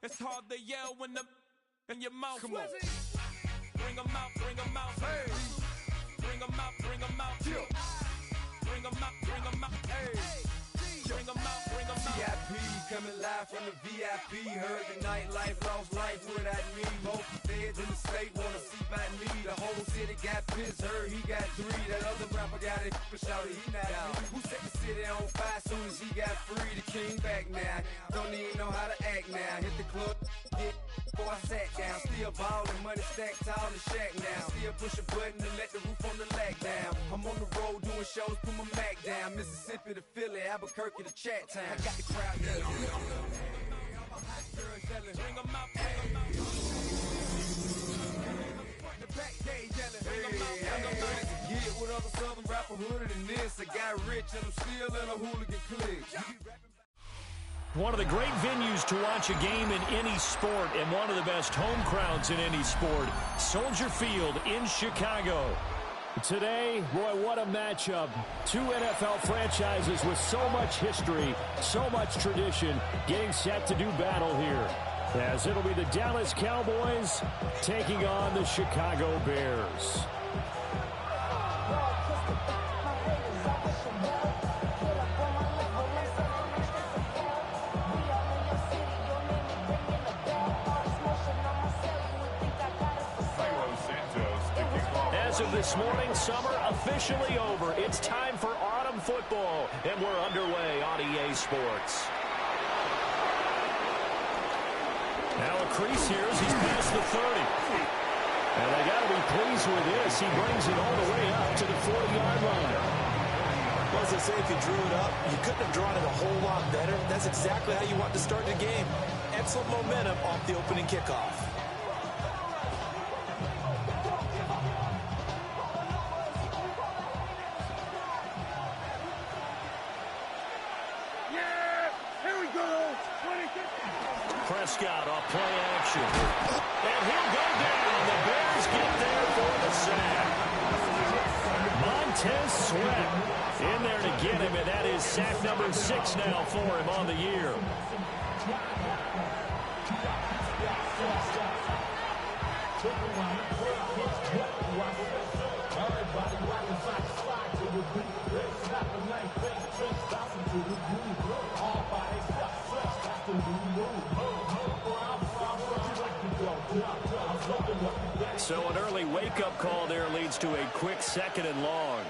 It's hard to yell when the in your mouth. Come on. Bring 'em out, bring 'em out. Hey. Bring 'em out, bring 'em out. Yeah. Bring 'em out, bring 'em out. Hey. Bring 'em out, bring 'em out. VIP coming live from the VIP. Heard the nightlife, lost life without me. Both feds in the state wanna see by me. The whole city got pissed, heard he got 3. That other rapper got it, but shouted he not out. Who set the city on fire soon as he got free? The king back now, don't even know how to act now. Hit the club, get before I sat down. Still ballin', money stacked tall in shack now. Still push a button and let the roof on the lack down. I'm on the road doing shows, put my Mac down. Mississippi to Philly, Albuquerque to Chat Town. I got the crowd yelling. Bring 'em out, bring 'em out. The back day yelling. Get it with other southern rapper hooded than this. I got rich and I'm still in a hooligan clique. One of the great venues to watch a game in any sport and one of the best home crowds in any sport, Soldier Field in Chicago. Today, boy, what a matchup. 2 NFL franchises with so much history, so much tradition, getting set to do battle here. As it'll be the Dallas Cowboys taking on the Chicago Bears. As of this morning, summer officially over. It's time for autumn football, and we're underway on EA Sports. Now a crease here as he's past the 30. And they got to be pleased with this. He brings it all the way up to the 40-yard line. Well, as I say, if you drew it up, you couldn't have drawn it a whole lot better. That's exactly how you want to start the game. Excellent momentum off the opening kickoff. Prescott off play action. And he'll go down. The Bears get there for the sack. Montez Sweat in there to get him, and that is sack number 6 now for him on the year. So an early wake-up call there leads to a quick 2nd and long.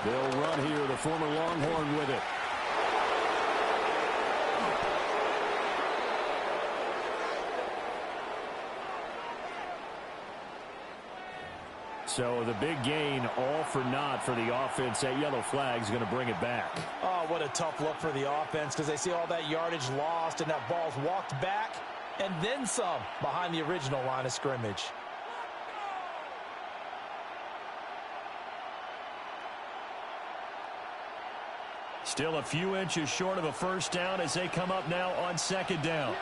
They'll run here, the former Longhorn with it. So the big gain, all for naught for the offense. That yellow flag's going to bring it back. Oh, what a tough look for the offense, because they see all that yardage lost and that ball's walked back and then some behind the original line of scrimmage. Still a few inches short of a first down as they come up now on 2nd down.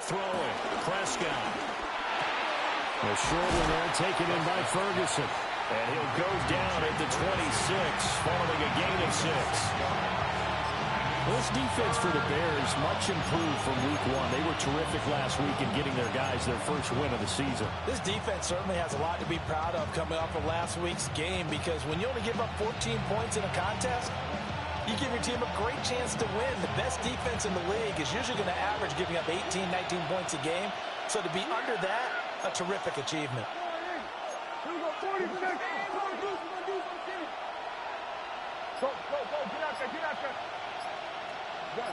Throwing, Prescott. A short one there taken in by Ferguson. And he'll go down at the 26, following a gain of 6. This defense for the Bears, much improved from week 1. They were terrific last week in getting their guys their first win of the season. This defense certainly has a lot to be proud of coming off of last week's game, because when you only give up 14 points in a contest, you give your team a great chance to win. The best defense in the league is usually going to average giving up 18, 19 points a game. So to be under that, a terrific achievement.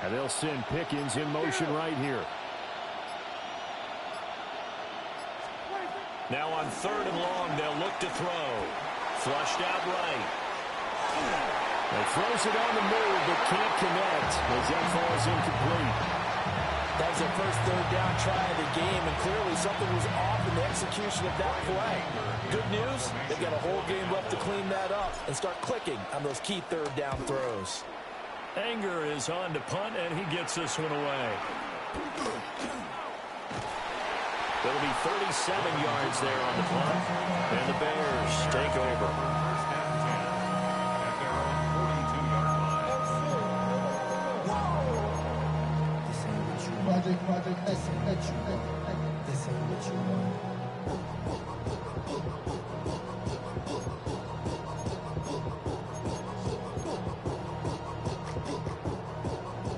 And they'll send Pickens in motion right here. Now on 3rd and long, they'll look to throw. Flushed out right. He throws it on the move, but can't connect as that falls incomplete. That was their first 3rd down try of the game, and clearly something was off in the execution of that play. Good news, they've got a whole game left to clean that up and start clicking on those key 3rd down throws. Anger is on to punt, and he gets this one away. It'll be 37 yards there on the punt, and the Bears take over.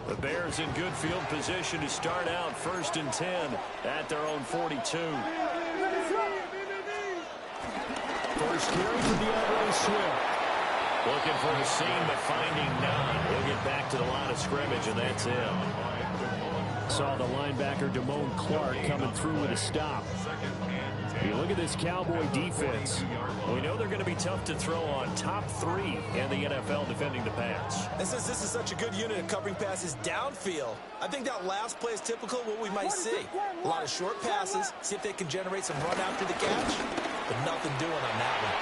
The Bears in good field position to start out 1st and 10 at their own 42. First carry for DeAndre Swift. Looking for a seam, but finding none. He'll get back to the line of scrimmage, and that's him. Saw the linebacker Damone Clark coming through with a stop. You look at this Cowboy defense. We know they're going to be tough to throw on. Top 3 in the NFL defending the pass. And since this is such a good unit of covering passes downfield, I think that last play is typical of what we might see. A lot of short passes, see if they can generate some run after the catch, but nothing doing on that one.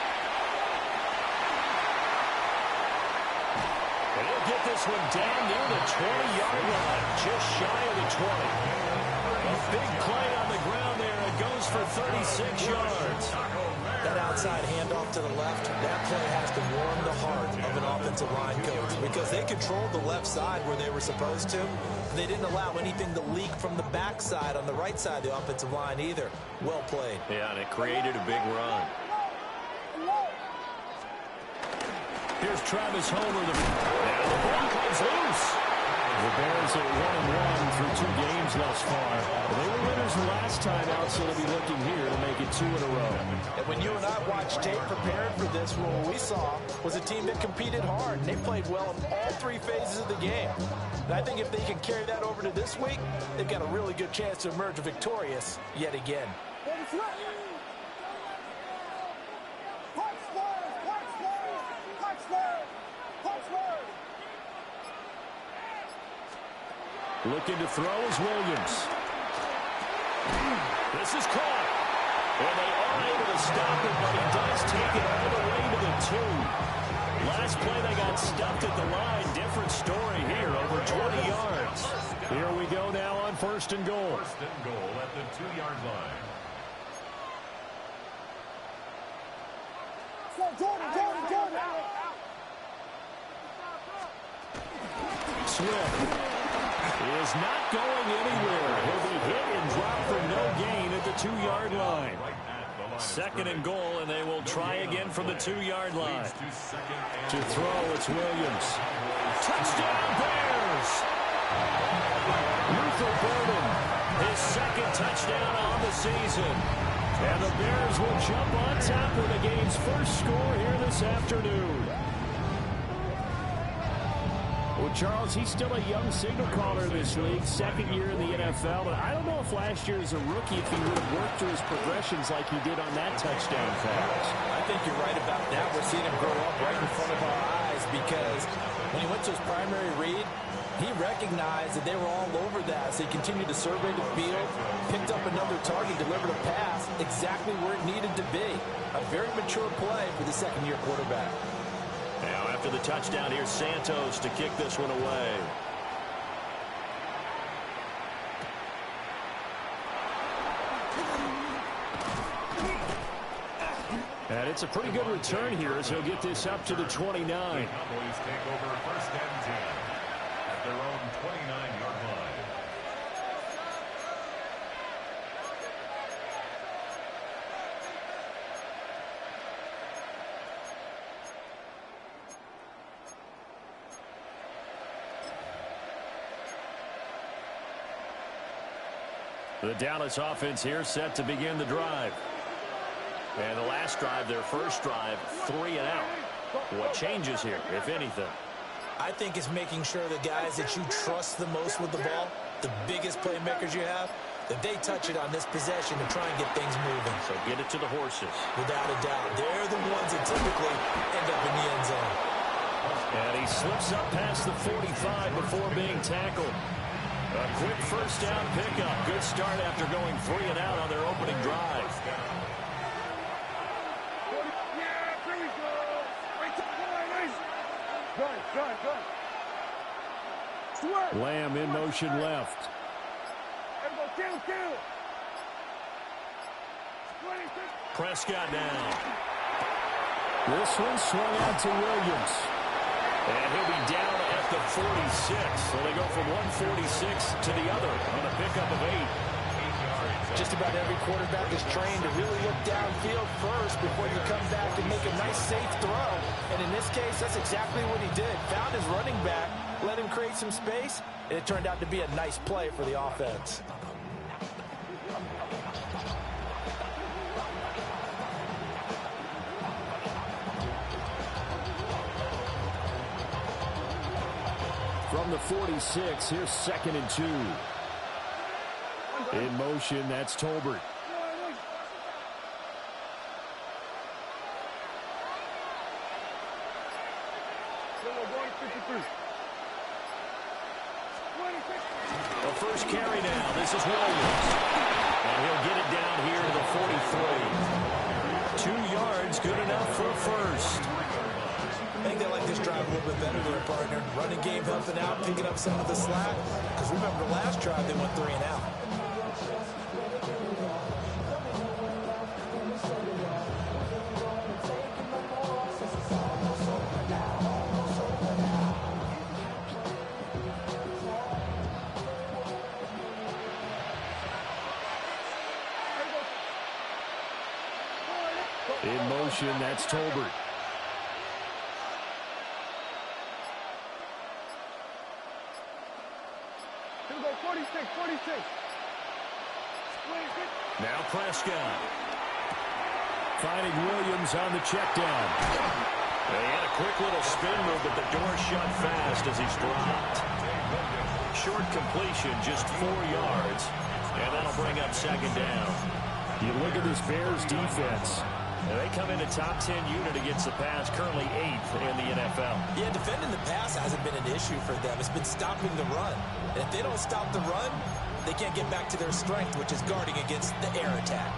And he'll get this one down near the 20-yard line, just shy of the 20. A big play on the ground there. It goes for 36 yards. That outside handoff to the left, that play has to warm the heart of an offensive line coach because they controlled the left side where they were supposed to. They didn't allow anything to leak from the backside on the right side of the offensive line either. Well played. Yeah, and it created a big run. Here's Travis Homer. And the ball comes loose. The Bears are 1-1 through 2 games thus far. They were winners last time out, so they'll be looking here to make it 2 in a row. And when you and I watched tape preparing for this, what we saw was a team that competed hard. And they played well in all 3 phases of the game. And I think if they can carry that over to this week, they've got a really good chance to emerge victorious yet again. Looking to throw is Williams. This is caught. And they are able to stop it, but he does take it all the way to the 2. Last play they got stuffed at the line. Different story here, over 20 yards. Here we go now on 1st and goal. 1st and goal at the 2-yard line. Swift is not going anywhere. He'll be hit and dropped for no gain at the 2-yard line. 2nd and goal, and they will try again from the 2-yard line. To throw, it's Williams. Touchdown, Bears! Luther Burden, his 2nd touchdown on the season. And the Bears will jump on top with the game's first score here this afternoon. Well, Charles, he's still a young signal caller in this league, 2nd year in the NFL. But I don't know if last year as a rookie, if he would have worked through his progressions like he did on that touchdown pass. I think you're right about that. We're seeing him grow up right in front of our eyes because when he went to his primary read, he recognized that they were all over that. So he continued to survey the field, picked up another target, delivered a pass exactly where it needed to be. A very mature play for the 2nd-year quarterback. Now, after the touchdown, here's Santos to kick this one away. And it's a pretty good return here as he'll get this up to the 29. The Cowboys take over 1st and 10 at their own 29-yard line. The Dallas offense here set to begin the drive. And the last drive, their first drive, 3 and out. What changes here, if anything? I think it's making sure the guys that you trust the most with the ball, the biggest playmakers you have, that they touch it on this possession to try and get things moving. So get it to the horses. Without a doubt. They're the ones that typically end up in the end zone. And he slips up past the 45 before being tackled. A quick first down pickup. Good start after going 3 and out on their opening drive. Lamb in motion left. Prescott now. This one swung out to Williams. And he'll be down at the 46. So they go from 146 to the other on a pickup of 8. Just about every quarterback is trained to really look downfield first before you come back and make a nice, safe throw. And in this case, that's exactly what he did. Found his running back, let him create some space, and it turned out to be a nice play for the offense. From the 46, here's 2nd and 2. In motion, that's Tolbert. The first carry now. This is Williams. And he'll get it down here to the 43. 2 yards, good enough for a first. I think they like this drive a little bit better than their partner. Running game helping out, picking up some of the slack. Because remember, the last drive they went 3 and out. In motion, that's Tolbert. Now Prescott. Finding Williams on the check down. They had a quick little spin move, but the door shut fast as he's dropped. Short completion, just 4 yards. And that'll bring up 2nd down. You look at this Bears defense. And they come in a top 10 unit against the pass, currently 8th in the NFL. Yeah, defending the pass hasn't been an issue for them. It's been stopping the run. And if they don't stop the run, they can't get back to their strength, which is guarding against the air attack.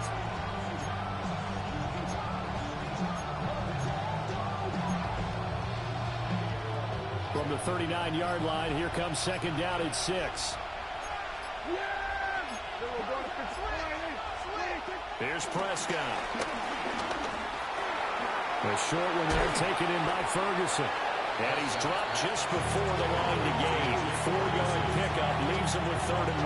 From the 39-yard line, here comes 2nd down at 6. Here's Prescott. A short one there taken in by Ferguson. And he's dropped just before the line to gain. 4-yard pickup leaves him with 3rd and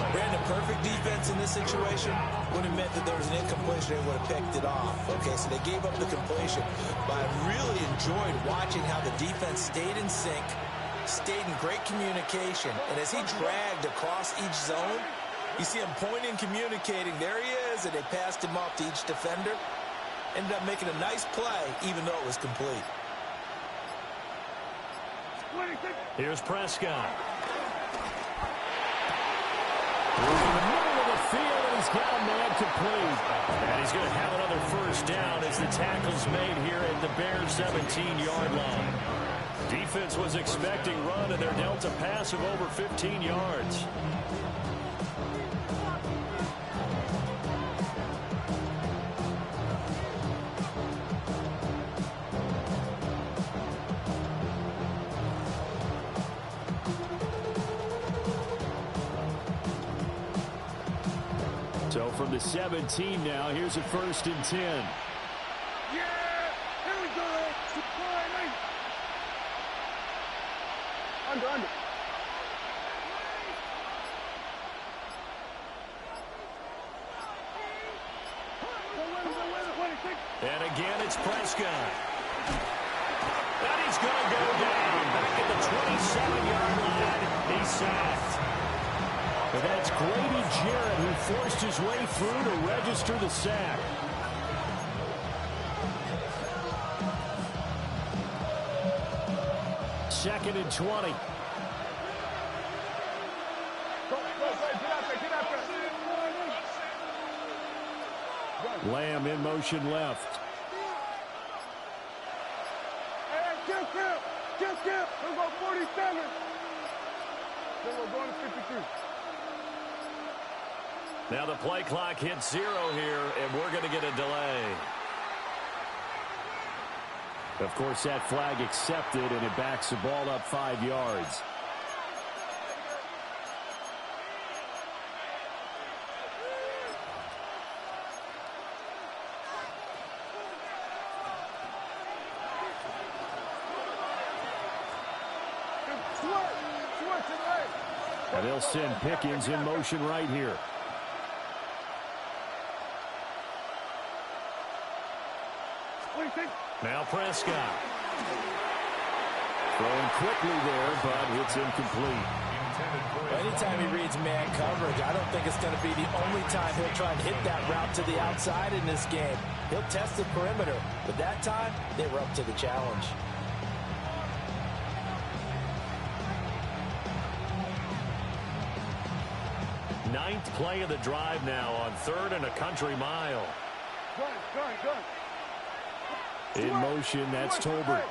1. Brandon, perfect defense in this situation would have meant that there was an incompletion. They would have picked it off. Okay, so they gave up the completion. But I really enjoyed watching how the defense stayed in sync, stayed in great communication. And as he dragged across each zone, you see him pointing, communicating. There he is, and they passed him off to each defender. Ended up making a nice play, even though it was complete. Here's Prescott. Through the middle of the field, and he's got a man complete. And he's going to have another 1st down as the tackle's made here at the Bears' 17-yard line. Defense was expecting run, and they're dealt a pass of over 15 yards. So from the 17 now, here's a 1st and 10. Yeah, here we go. Under. And again, it's Prescott. And he's going to go down back at the 27-yard line. He's sacked. But that's Grady Jarrett who forced his way through to register the sack. Second and 20. Lamb in motion left. Just get. We're going 47. Then we're going to 53. Now the play clock hits 0 here, and we're going to get a delay. Of course, that flag accepted, and it backs the ball up 5 yards. And they'll send Pickens in motion right here. Now Prescott. Throwing quickly there, but it's incomplete. Anytime he reads man coverage, I don't think it's going to be the only time he'll try and hit that route to the outside in this game. He'll test the perimeter, but that time, they were up to the challenge. Ninth play of the drive now on 3rd and a country mile. In motion, that's Tolbert.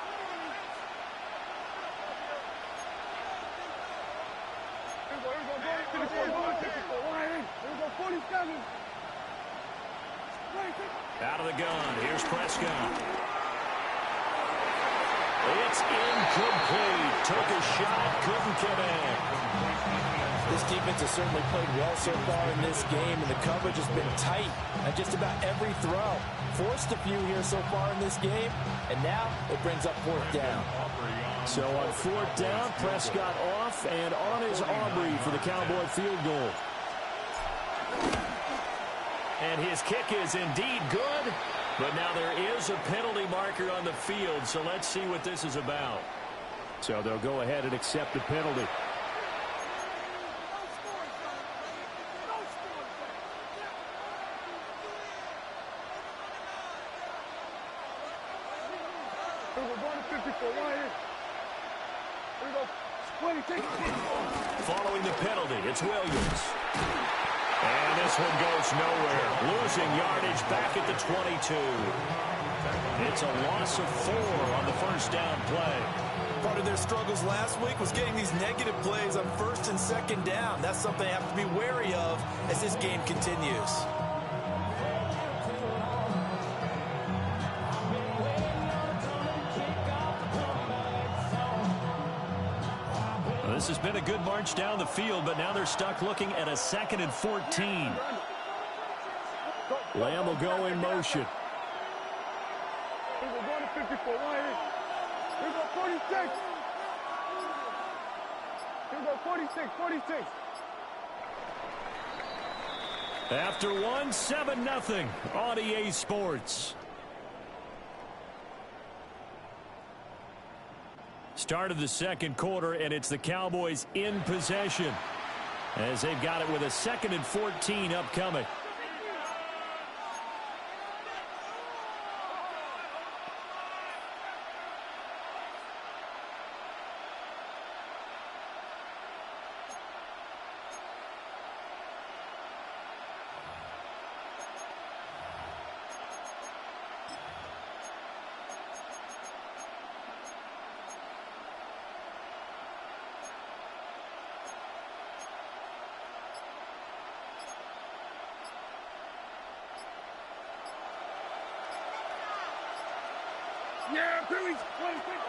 Out of the gun, here's Prescott. It's incomplete. Took a shot, couldn't connect. This defense has certainly played well so far in this game, and the coverage has been tight on just about every throw. Forced a few here so far in this game, and now it brings up 4th down. So on 4th down, Prescott off, and on is Aubrey for the Cowboy field goal. And his kick is indeed good, but now there is a penalty marker on the field, so let's see what this is about. So they'll go ahead and accept the penalty. Following the penalty, it's Williams. And this one goes nowhere. Losing yardage back at the 22. It's a loss of 4 on the 1st down play. Part of their struggles last week was getting these negative plays on 1st and 2nd down. That's something they have to be wary of as this game continues. This has been a good march down the field, but now they're stuck looking at a 2nd and 14. Lamb will go in motion. After one, 7-0 on EA Sports. Start of the 2nd quarter, and it's the Cowboys in possession as they've got it with a 2nd and 14 upcoming.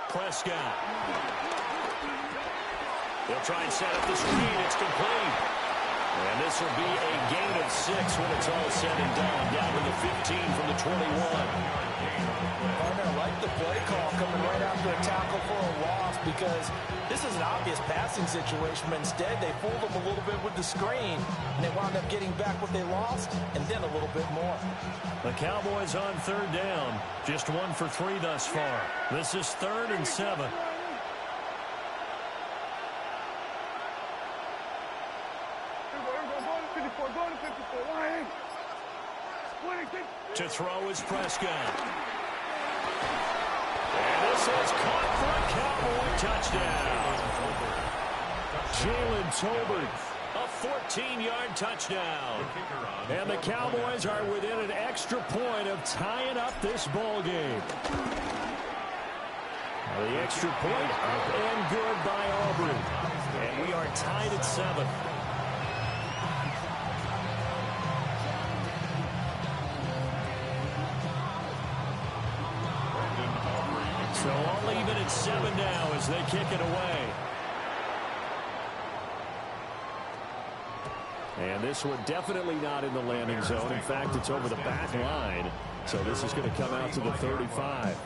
Prescott. They'll try and set up the screen. It's complete. And this will be a gain of 6 when it's all said and done. Down to the 15 from the 21. Partner, I like the play call coming right after a tackle for a loss, because this is an obvious passing situation, but instead they fooled them a little bit with the screen, and they wound up getting back what they lost and then a little bit more. The Cowboys on 3rd down. Just 1 for 3 thus far. This is 3rd and 7. To throw is Prescott. And this is caught for a Cowboy touchdown. Jalen Tolbert, a 14-yard touchdown. And the Cowboys are within an extra point of tying up this ball game. The extra point up and good by Aubrey. And we are tied at 7. and 7 now as they kick it away. And this one definitely not in the landing zone. In fact, it's over the back line. So this is going to come out to the 35.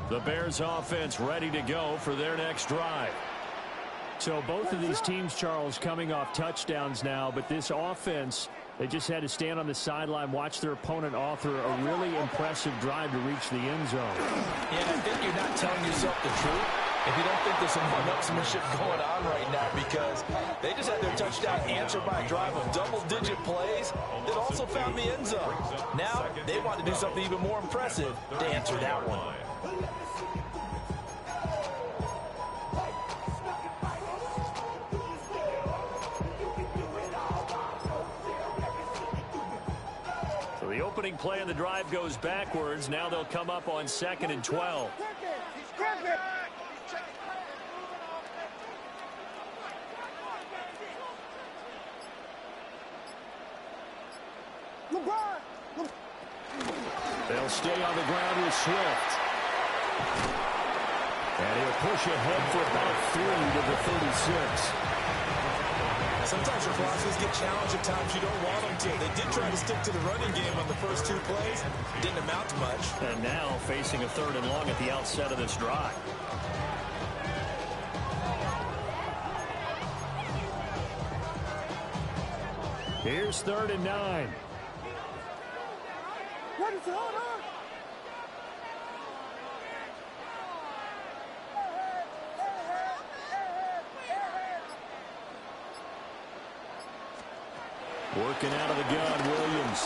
The Bears offense ready to go for their next drive. So both of these teams, Charles, coming off touchdowns now, but this offense, they just had to stand on the sideline, watch their opponent author a really impressive drive to reach the end zone. Yeah, I think you're not telling yourself the truth if you don't think there's some one-upsmanship going on right now, because they just had their touchdown answered by a drive of double-digit plays that also found the end zone. Now they want to do something even more impressive to answer that one. The opening play of the drive goes backwards. Now they'll come up on 2nd and 12. They'll stay on the ground with Swift. And he'll push ahead for about 3 to the 36. Sometimes your philosophies get challenged at times you don't want them to. They did try to stick to the running game on the first 2 plays. Didn't amount to much. And now facing a 3rd and long at the outset of this drive. Here's 3rd and 9. What is going on? Working out of the gun, Williams.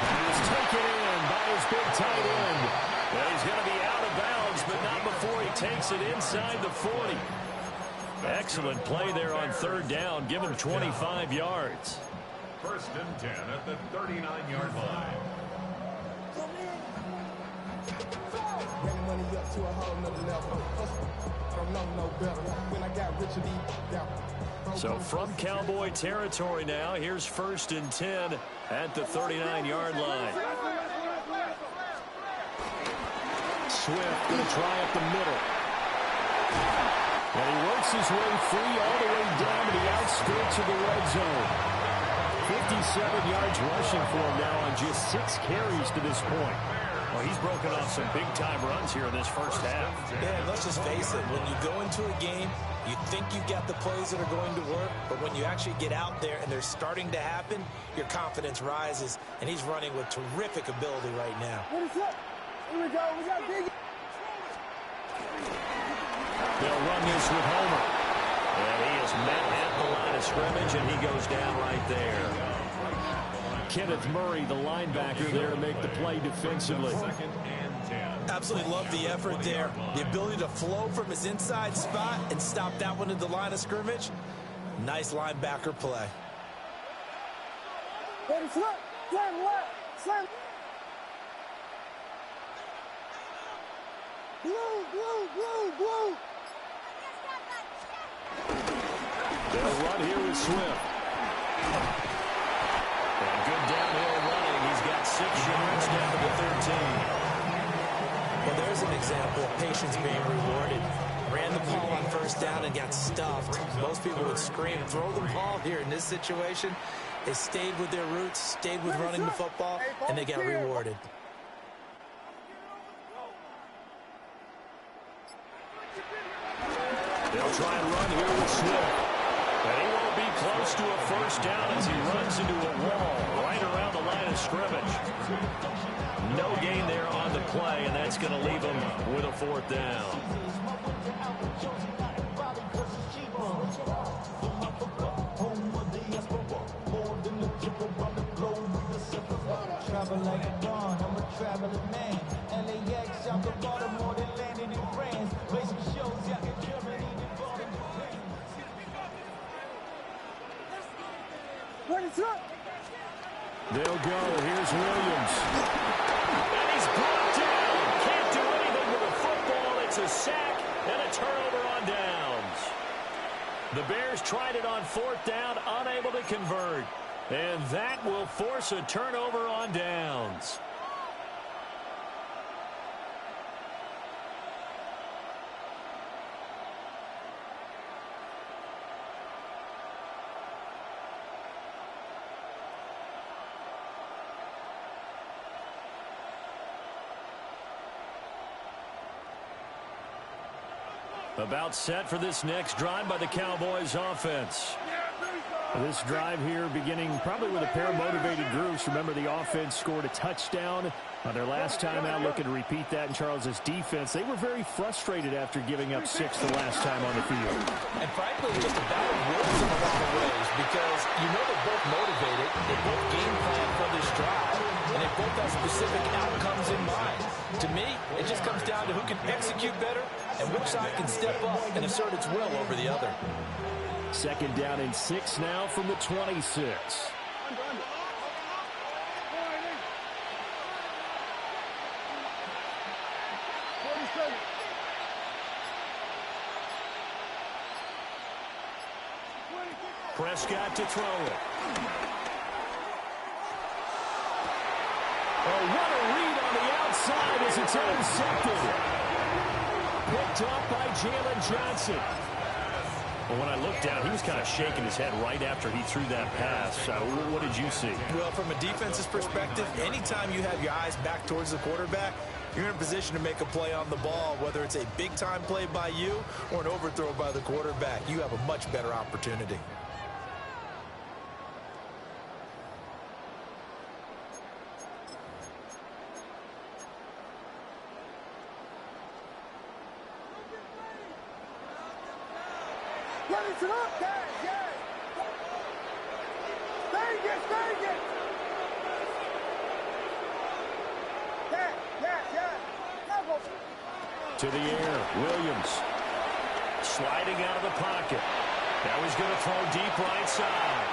He's taken in by his big tight end. Well, he's going to be out of bounds, but not before he takes it inside the 40. Excellent play there on 3rd down. Give him 25 yards. 1st and 10 at the 39-yard line. Bring money up to a whole nother level. I don't know no better. When I got rich and down. So from Cowboy territory now, here's 1st and 10 at the 39-yard line. Swift going to try up the middle. And he works his way free all the way down to the outskirts of the red zone. 57 yards rushing for him now on just 6 carries to this point. Well, he's broken off some big-time runs here in this first half. Yeah, and let's just face it. When you go into a game, you think you've got the plays that are going to work, but when you actually get out there and they're starting to happen, your confidence rises, and he's running with terrific ability right now. What is up? Here we go. We got big. They'll run this with Homer. And he is met at the line of scrimmage, and he goes down right there. Kenneth Murray, the linebacker, there to make the play defensively. Absolutely love the effort there. The ability to flow from his inside spot and stop that one at the line of scrimmage. Nice linebacker play. Ready, flip. Slam left. Slam. Blue. They'll run here with Swift. And good downhill running. He's got 6 yards down to the 13. Well, there's an example of patience being rewarded. Ran the ball on 1st down and got stuffed. Most people would scream, throw the ball here. In this situation, they stayed with their roots, stayed with running the football, and they got rewarded. They'll try and run here with Swift. But he won't be close to a 1st down as he runs into a wall right around the line of scrimmage. No gain there on the play, and that's going to leave him with a 4th down. Travel like a dawn, I'm a traveling man. LAX out to Baltimore, they landed in France. Basic shows out in Germany, they bought in Japan. What is up? They'll go. Here's Williams. And he's brought down. Can't do anything with the football. It's a sack and a turnover on downs. The Bears try to on fourth down, unable to convert. And that will force a turnover on downs. About set for this next drive by the Cowboys offense. This drive here beginning probably with a pair of motivated groups. Remember, the offense scored a touchdown on their last time out, looking to repeat that in Charles's defense. They were very frustrated after giving up 6 the last time on the field. And frankly, just a battle of wills in a lot of ways, because you know they're both motivated, they both game plan for this drive, and they both have specific outcomes in mind. To me, it just comes down to who can execute better and which side can step up and assert its will over the other. Second down and 6 now from the 26. Prescott to throw it. Oh, what a read on the outside as it's intercepted. Picked up by Jalen Johnson. Well, when I looked down, he was kind of shaking his head right after he threw that pass. What did you see? Well, from a defense's perspective, anytime you have your eyes back towards the quarterback, you're in a position to make a play on the ball, whether it's a big-time play by you or an overthrow by the quarterback. You have a much better opportunity. It up, Dad, yeah. Stay it. To the air, Williams. Sliding out of the pocket. Now he's going to throw deep right side.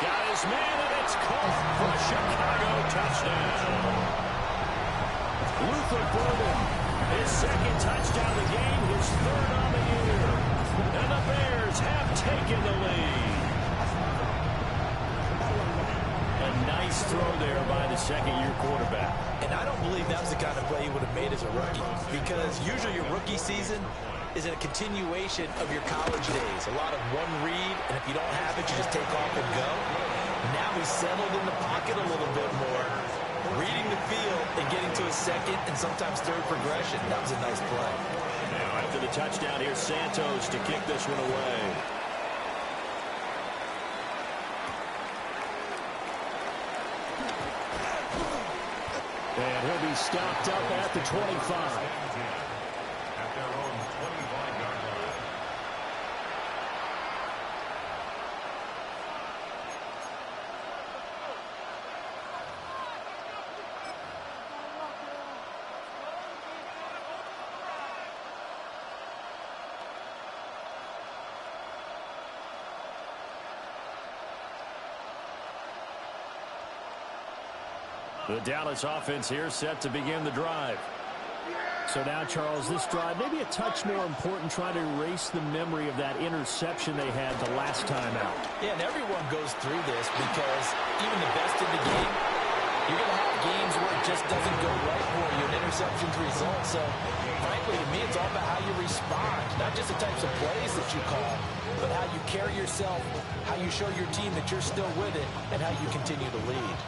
Got his man, and it's caught for a Chicago touchdown. Luther Burden, his second touchdown of the game, his third on the year. And the Bears have taken the lead. A nice throw there by the second-year quarterback. And I don't believe that was the kind of play he would have made as a rookie, because usually your rookie season is a continuation of your college days. A lot of one read, and if you don't have it, you just take off and go. Now he's settled in the pocket a little bit more, reading the field and getting to a second and sometimes third progression. That was a nice play. Now after the touchdown, here's Santos to kick this one away. And he'll be stopped up at the 25. At their own 25-yard line. The Dallas offense here set to begin the drive. So now, Charles, this drive maybe a touch more important, trying to erase the memory of that interception they had the last time out. Yeah, and everyone goes through this, because even the best in the game, you're going to have games where it just doesn't go right for you, and interceptions result. So, frankly, to me, it's all about how you respond, not just the types of plays that you call, but how you carry yourself, how you show your team that you're still with it, and how you continue to lead.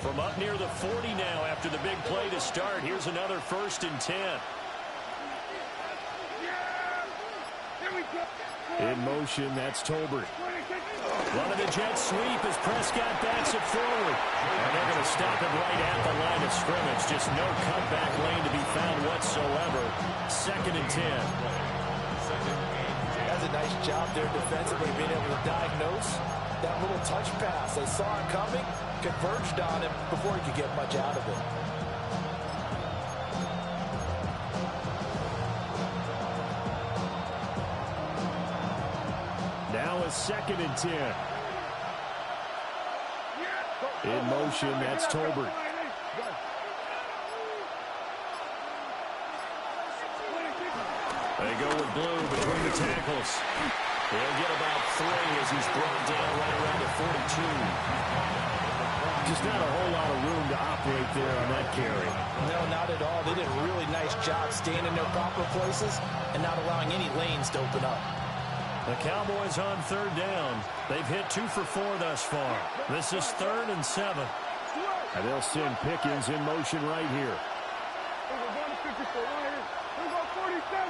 From up near the 40 now after the big play to start. Here's another 1st and 10. In motion, that's Tolbert. Running the jet sweep as Prescott backs it forward. And they're going to stop him right at the line of scrimmage. Just no cutback lane to be found whatsoever. 2nd and 10. That's a nice job there defensively, being able to diagnose that little touch pass. They saw it coming, converged on him before he could get much out of it. Now a 2nd and 10. In motion, that's Tolbert. They go with Blue between the tackles. He'll get about 3 as he's brought down right around the 42. Just not a whole lot of room to operate there on that carry. No, not at all. They did a really nice job staying in their proper places and not allowing any lanes to open up. The Cowboys on 3rd down. They've hit 2 for 4 thus far. This is 3rd and 7. And they'll send Pickens in motion right here. We're going to 54 right here. We're going 47.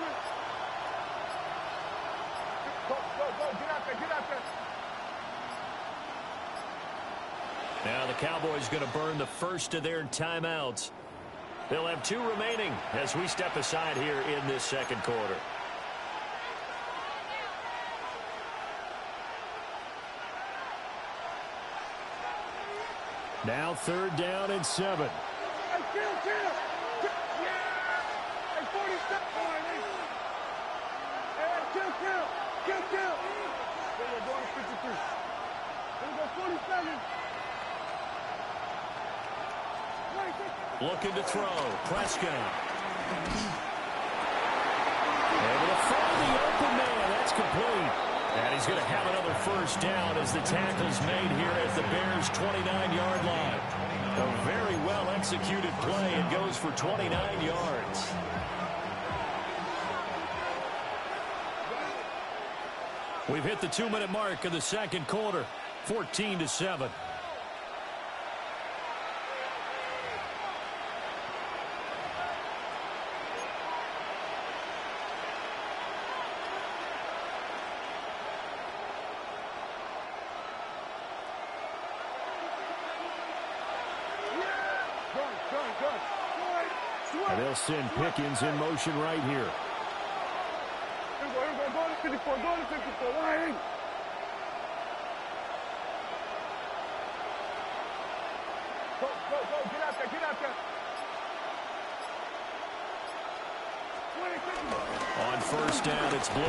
Go, get out there, get out there. Now the Cowboys going to burn the first of their timeouts. They'll have 2 remaining as we step aside here in this second quarter. Now 3rd down and 7. Hey, kill. Yeah. Hey, 47. Hey, kill. Then we're going to 53. Then we go 47. Looking to throw. Prescott. Able to find the open man. That's complete. And he's going to have another first down as the tackle's made here at the Bears' 29-yard line. A very well-executed play. It goes for 29 yards. We've hit the 2-minute mark of the second quarter. 14-7. And they'll send Pickens in motion right here. Here we go, go to 54, go to 54, right in. Go, get out there. 20, On first down, it's Blue.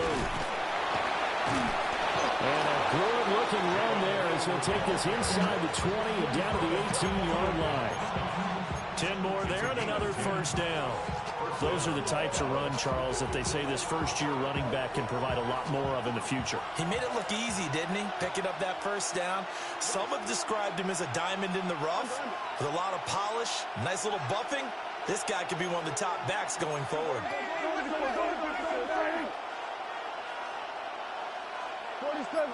And a good-looking run there as he'll take this inside the 20 and down to the 18-yard line. 10 more there and another first down. Those are the types of run, Charles, that they say this first-year running back can provide a lot more of in the future. He made it look easy, didn't he? Picking up that first down. Some have described him as a diamond in the rough with a lot of polish, nice little buffing. This guy could be one of the top backs going forward. 47.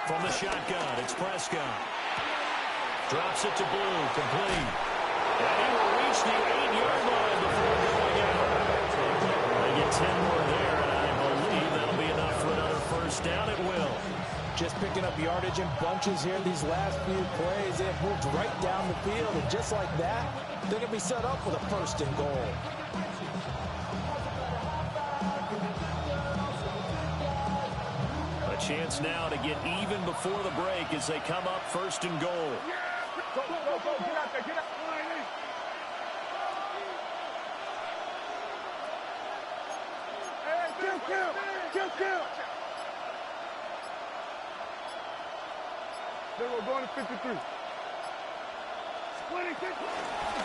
From the shotgun, it's Prescott. Drops it to Blue, complete. And he will reach the 8-yard line before going out. They get 10 more there, and I believe that'll be enough for another first down. It will. Just picking up yardage in bunches here these last few plays. They have moved right down the field, and just like that, they're going to be set up with a first and goal. A chance now to get even before the break as they come up first and goal. Go, get out there, get out. Hey, kill. Then we're going to 53.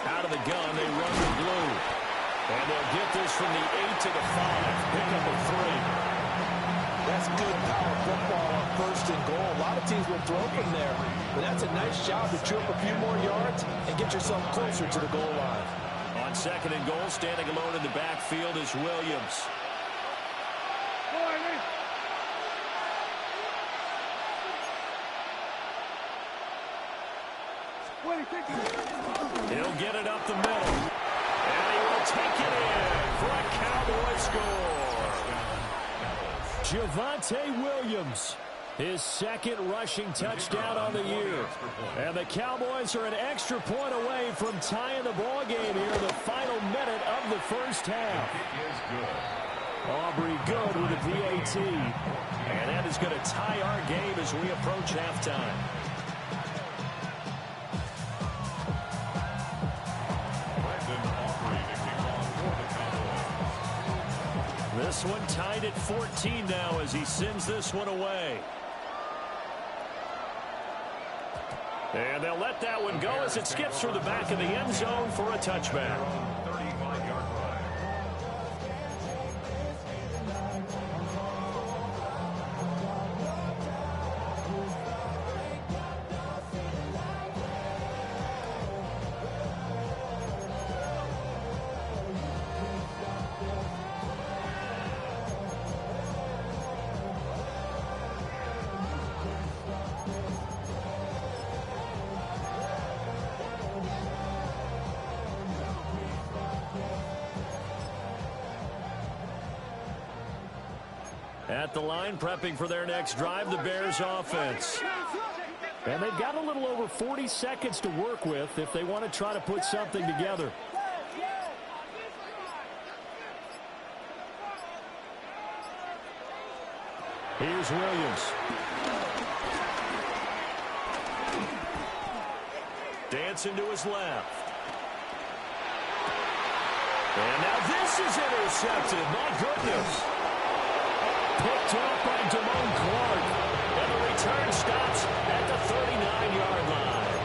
Out of the gun, they run with Blue. And they'll get this from the 8 to the 5. Pick up a 3. That's good power football on first and goal. A lot of teams will throw from there, but that's a nice job to chew up a few more yards and get yourself closer to the goal line. On second and goal, standing alone in the backfield is Williams. He'll get it up the middle, and he will take it in for a Cowboy score. Javonte Williams, his second rushing touchdown on the year. And the Cowboys are an extra point away from tying the ball game here in the final minute of the first half. Aubrey Good with a PAT. And that is going to tie our game as we approach halftime. This one tied at 14 now as he sends this one away. And they'll let that one go as it skips through the back of the end zone for a touchback. 35-yard line. At the line, prepping for their next drive, the Bears offense. And they've got a little over 40 seconds to work with if they want to try to put something together. Here's Williams. Dancing to his left. And now this is intercepted. My goodness. Picked up by Damone Clark. And the return stops at the 39-yard line.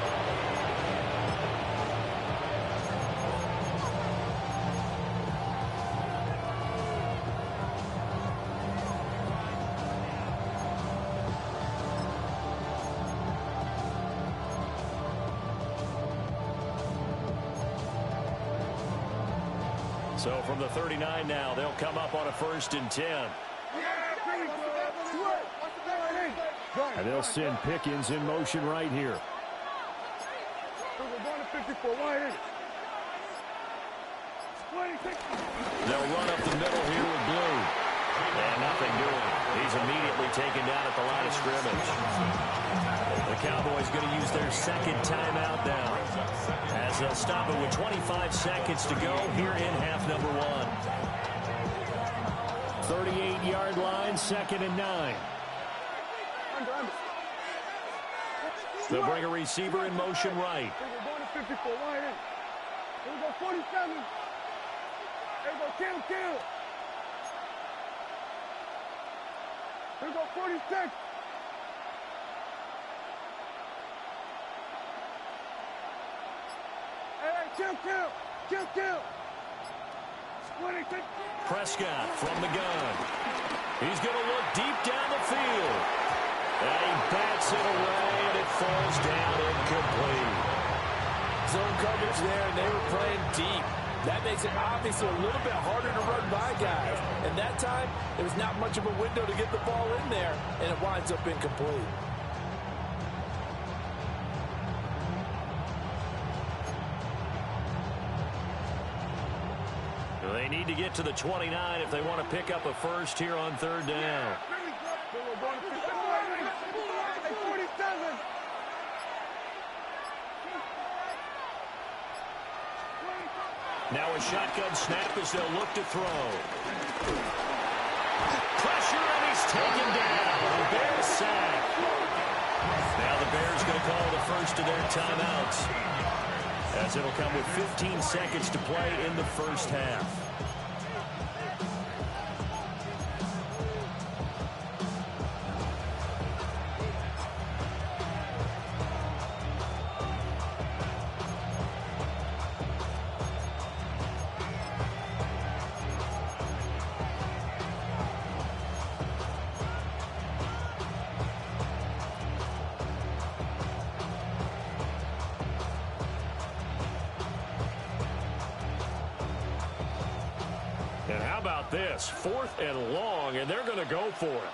So from the 39 now, they'll come up on a 1st and 10. And they'll send Pickens in motion right here. They'll run up the middle here with Blue. And nothing doing. He's immediately taken down at the line of scrimmage. The Cowboys going to use their second timeout now, as they'll stop it with 25 seconds to go here in half number 1. 38-yard line, 2nd and 9. They'll bring a receiver in motion right. Here we go, 47. Here we go, kill. Here we go, 46. Hey, kill. 26. Prescott from the gun. He's going to look deep down the field. And he bats it away, and it falls down incomplete. Zone coverage there, and they were playing deep. That makes it obviously a little bit harder to run by guys. And that time, there was not much of a window to get the ball in there, and it winds up incomplete. They need to get to the 29 if they want to pick up a first here on 3rd down. Now a shotgun snap as they'll look to throw. Pressure, and he's taken down. Bears sack. Now the Bears going to call the first of their timeouts, as it'll come with 15 seconds to play in the first half. And how about this? 4th and long, and they're going to go for it.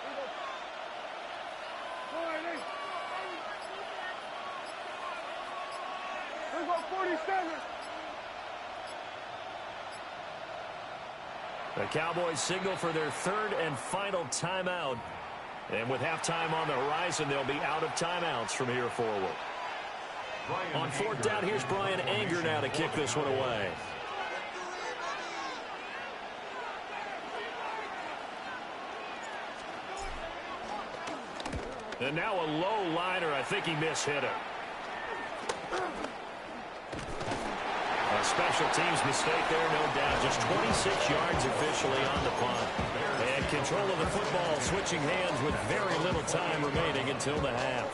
Here we go, 47. The Cowboys signal for their 3rd and final timeout. And with halftime on the horizon, they'll be out of timeouts from here forward. On 4th down, here's Brian Anger now to kick this one away. And now a low liner. I think he mishit it. A special teams mistake there, no doubt. Just 26 yards officially on the punt. And control of the football switching hands with very little time remaining until the half.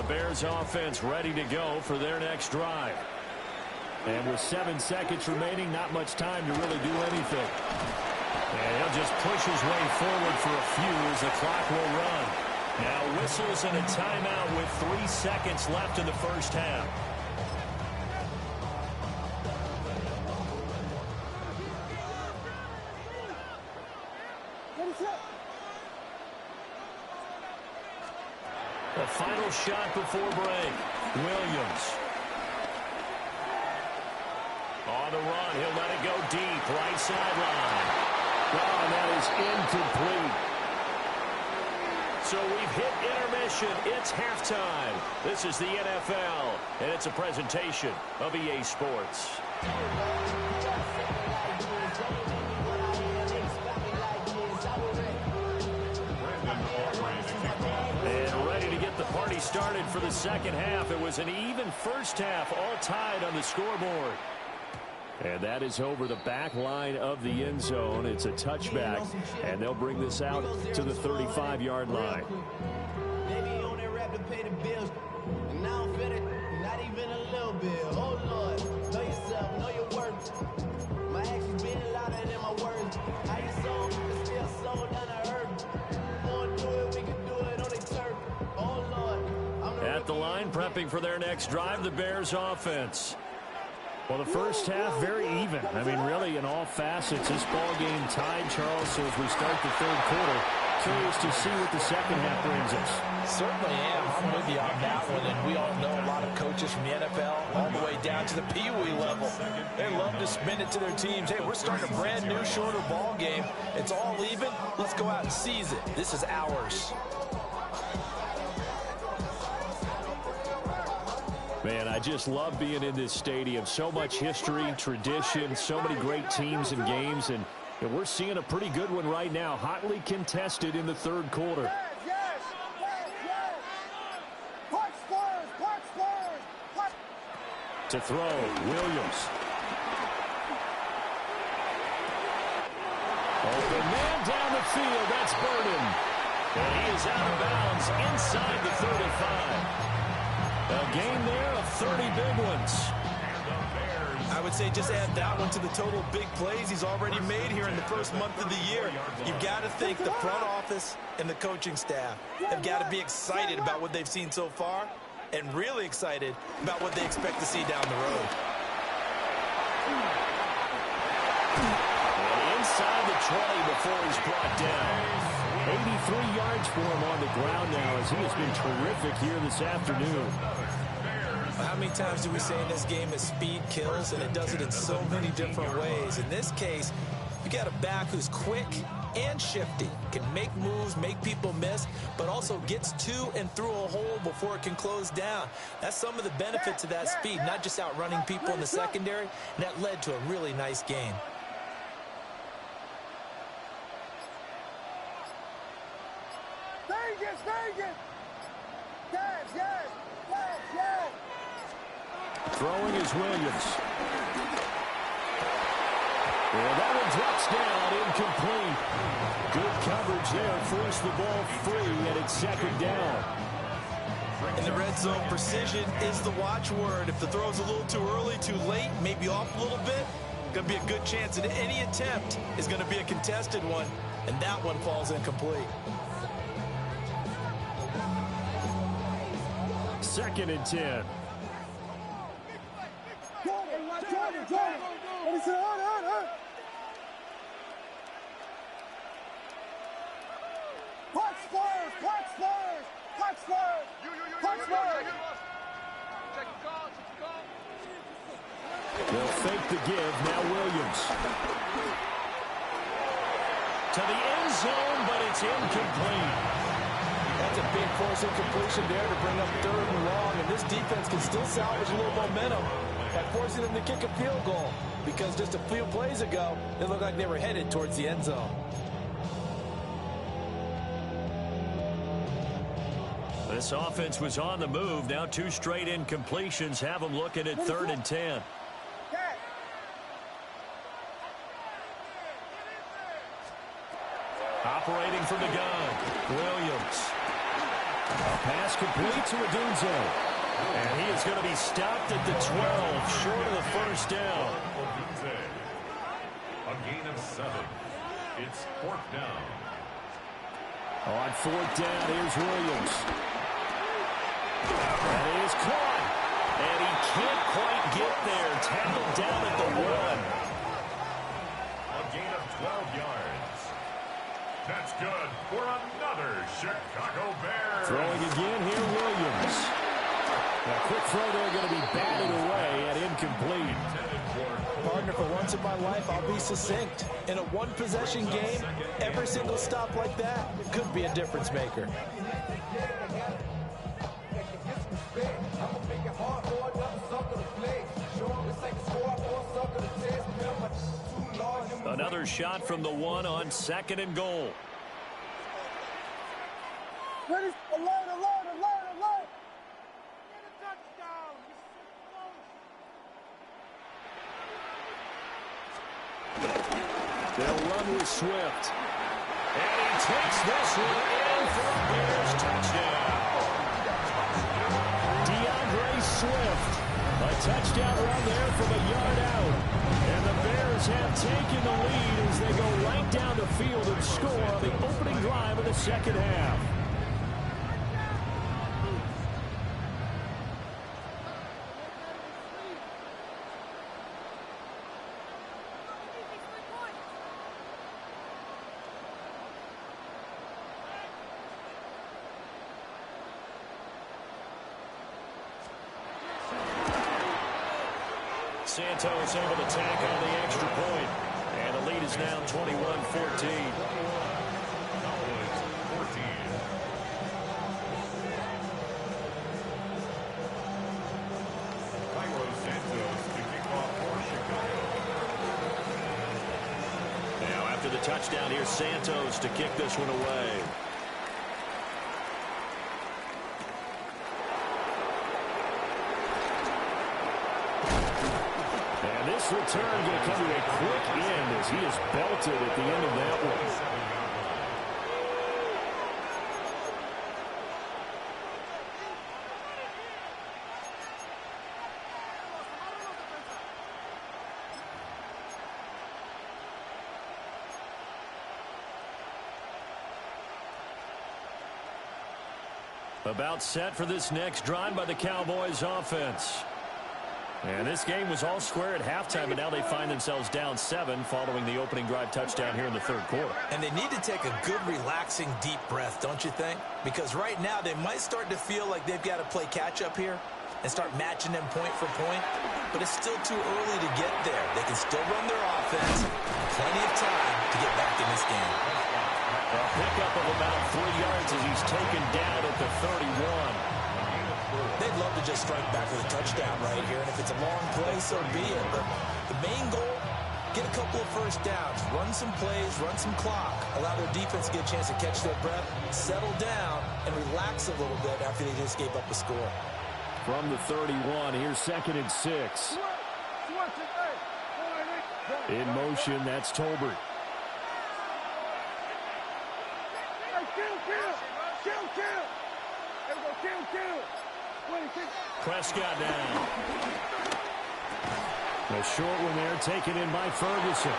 The Bears offense ready to go for their next drive. And with 7 seconds remaining, not much time to really do anything. And he'll just push his way forward for a few as the clock will run. Now whistles and a timeout with 3 seconds left in the first half. The final shot before break. Williams. On the run, he'll let it go deep, right sideline. Oh, and that is incomplete. So we've hit intermission. It's halftime. This is the NFL, and it's a presentation of EA Sports. And ready to get the party started for the second half. It was an even first half, all tied on the scoreboard. And that is over the back line of the end zone. It's a touchback, and they'll bring this out to the 35-yard line. Maybe you only rap to pay the bills, and now I'm feeling not even a little bit. Oh, Lord, know yourself, know your worth. My actions being louder than my words. How you sold, but still sold down to earth. Wanna do it, we can do it on the turf. Oh, Lord, I'm at the line, prepping for their next drive, the Bears offense. Well, the first half, very even. I mean, really, in all facets, this ball game tied, Charles. So as we start the third quarter, curious to see what the second half brings us. Certainly am. I'm with you on that one. And we all know a lot of coaches from the NFL all the way down to the Pee-wee level. They love to spin it to their teams. Hey, we're starting a brand new, shorter ball game. It's all even. Let's go out and seize it. This is ours. Man, I just love being in this stadium. So much history, tradition, so many great teams and games, and we're seeing a pretty good one right now, hotly contested in the third quarter. To throw, Williams. Open man down the field, that's Burden. And he is out of bounds inside the 35. A game there of 30 big ones. I would say just add that one to the total big plays he's already made here in the first month of the year. You've got to think the front office and the coaching staff have got to be excited about what they've seen so far and really excited about what they expect to see down the road. And inside the 20 before he's brought down. 83 yards for him on the ground now as he has been terrific here this afternoon. How many times do we say in this game that speed kills, and it does it in so many different ways? In this case, you got a back who's quick and shifty, can make moves, make people miss, but also gets to and through a hole before it can close down. That's some of the benefits of that speed, not just outrunning people in the secondary, and that led to a really nice game. Throwing is Williams. And that one drops down, incomplete. Good coverage there, forced the ball free, and it's second down. In the red zone, precision is the watchword. If the throw's a little too early, too late, maybe off a little bit, going to be a good chance that any attempt is going to be a contested one, and that one falls incomplete. Second and 10. They'll fake the give. Now Williams. To the end zone, but it's incomplete. That's a big force incompletion there to bring up third and long, and this defense can still salvage a little momentum by forcing them to kick a field goal, because just a few plays ago, they looked like they were headed towards the end zone. This offense was on the move. Now 2 straight incompletions have them looking at 3rd and 10. Operating from the gun, Williams. A pass complete to Odunze. And he is going to be stopped at the 12, short of the first down. A gain of 7. It's 4th down. On 4th down, here's Williams. That is caught. And he can't quite get there. Tackled down at the 1. A gain of 12 yards. That's good for another Chicago Bears. Throwing again here, Williams. A quick throw there going to be batted away and incomplete. Partner, for once in my life, I'll be succinct. In a one-possession game, every single stop like that could be a difference maker. Another shot from the 1 on 2nd and goal. Ready? Alert, alert, alert, alert! Get a touchdown! They'll run with Swift. And he takes this one in for a Bears touchdown. DeAndre Swift. A touchdown run there from a yard out. And the Bears have taken the lead as they go right down the field and score on the opening drive of the second half. Santos able to tack on the extra point. And the lead is now 21-14. Cowboys 14. Cairo Santos to kick off for Chicago. Now after the touchdown, here's Santos to kick this one away. This return going to come to a quick end as he is belted at the end of that one. About set for this next drive by the Cowboys offense. And this game was all square at halftime, but now they find themselves down 7 following the opening drive touchdown here in the 3rd quarter. And they need to take a good, relaxing, deep breath, don't you think? Because right now they might start to feel like they've got to play catch-up here and start matching them point for point. But it's still too early to get there. They can still run their offense. Plenty of time to get back in this game. A pickup of about 3 yards as he's taken down at the 31. They'd love to just strike back with a touchdown right here, and if it's a long play, so be it. But the main goal, get a couple of first downs, run some plays, run some clock, allow their defense to get a chance to catch their breath, settle down, and relax a little bit after they just gave up a score. From the 31, here's 2nd and 6. In motion, that's Tolbert. Prescott down. A short one there taken in by Ferguson.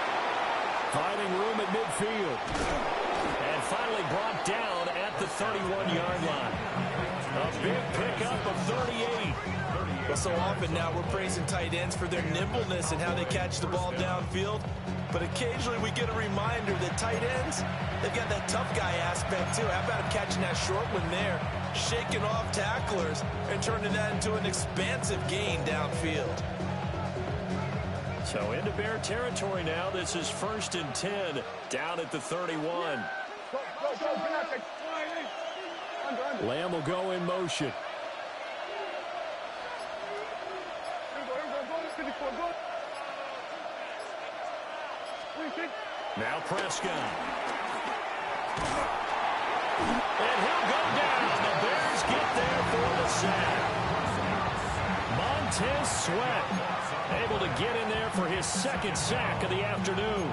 Finding room at midfield. And finally brought down at the 31-yard line. A big pickup of 38. Well, so often now we're praising tight ends for their nimbleness and how they catch the ball downfield. But occasionally we get a reminder that tight ends, they've got that tough guy aspect too. How about him catching that short one there, shaking off tacklers, and turning that into an expansive gain downfield. So into Bear territory now. This is 1st and 10 down at the 31. Lamb will go in motion. Now Prescott. And he'll go down. The Bears get there for the sack. Montez Sweat able to get in there for his 2nd sack of the afternoon.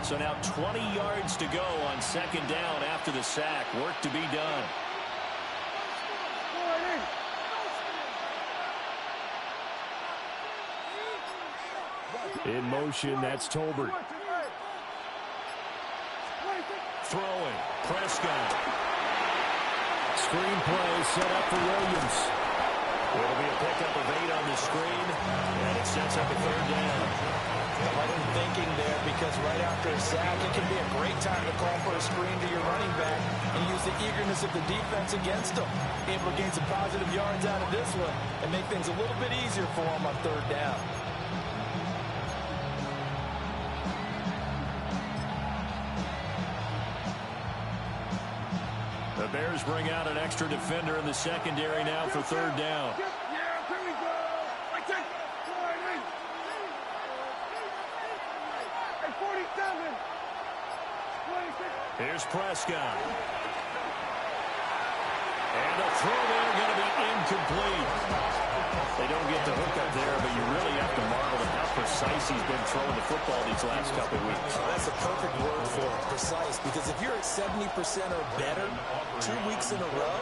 So now 20 yards to go on second down after the sack. Work to be done. In motion, that's Tolbert. Throwing. Prescott. Screen play set up for Williams. It'll be a pickup of 8 on the screen, and it sets up a third down. I like him thinking there because right after a sack, it can be a great time to call for a screen to your running back and use the eagerness of the defense against him. Able to gain some positive yards out of this one and make things a little bit easier for him on third down. The Bears bring out an extra defender in the secondary now for third down. Here's Prescott. And a throw there going to be incomplete. They don't get the hook up there, but you really have to marvel at how precise he's been throwing the football these last couple weeks. That's a perfect word for it, precise, because if you're at 70% or better 2 weeks in a row,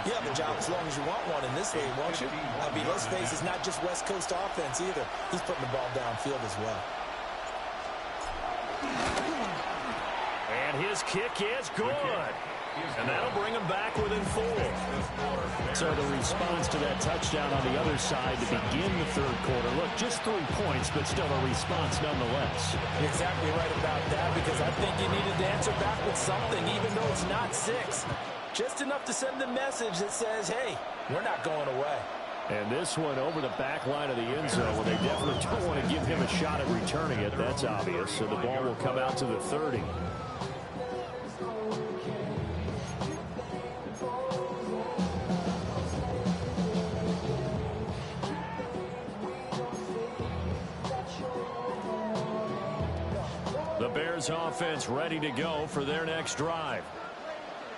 you have a job as long as you want one in this league, won't you? I mean, let's face it, it's not just West Coast offense either. He's putting the ball downfield as well. And his kick is good. And that'll bring him back within 4. So the response to that touchdown on the other side to begin the third quarter. Look, just 3 points, but still a response nonetheless. You're exactly right about that, because I think you needed to answer back with something, even though it's not 6. Just enough to send the message that says, hey, we're not going away. And this one over the back line of the end zone, where they definitely don't want to give him a shot at returning it. That's obvious. So the ball will come out to the 30. The Bears offense ready to go for their next drive.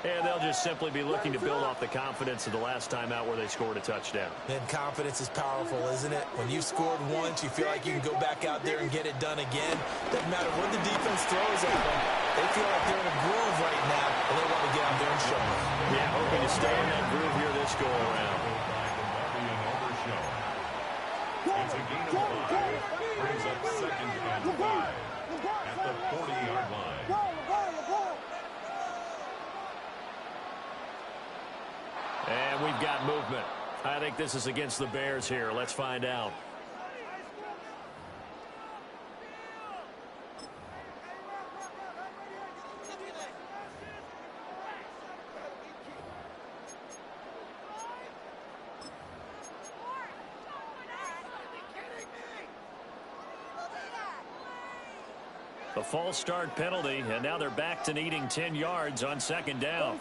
And they'll just simply be looking to build off the confidence of the last time out where they scored a touchdown. And confidence is powerful, isn't it? When you've scored once, you feel like you can go back out there and get it done again. Doesn't matter what the defense throws at them. They feel like they're in a groove right now, and they want to get out there and show it. Yeah, hoping to stay in that groove here this go-around. It's a gain of 5. Brings up second and 5 at the 40-yard line. And we've got movement. I think this is against the Bears here. Let's find out. A false start penalty, and now they're back to needing 10 yards on second down.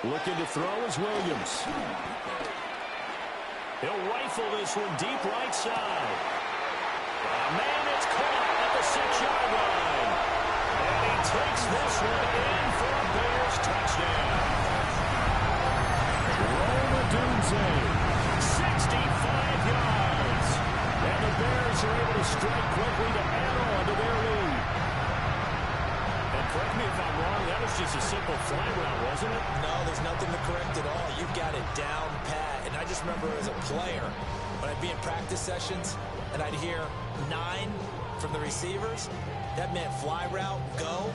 Looking to throw is Williams. He'll rifle this one deep right side. Man, it's caught at the 6-yard line. And he takes this one in for a Bears touchdown. Roma Dunze, 65 yards. And the Bears are able to strike quickly to add on to their lead. And correct me if I'm wrong, that was just a simple fly route, wasn't it? No, there's nothing to correct at all. You've got it down pat. And I just remember as a player, when I'd be in practice sessions, and I'd hear 9 from the receivers, that meant fly route, go,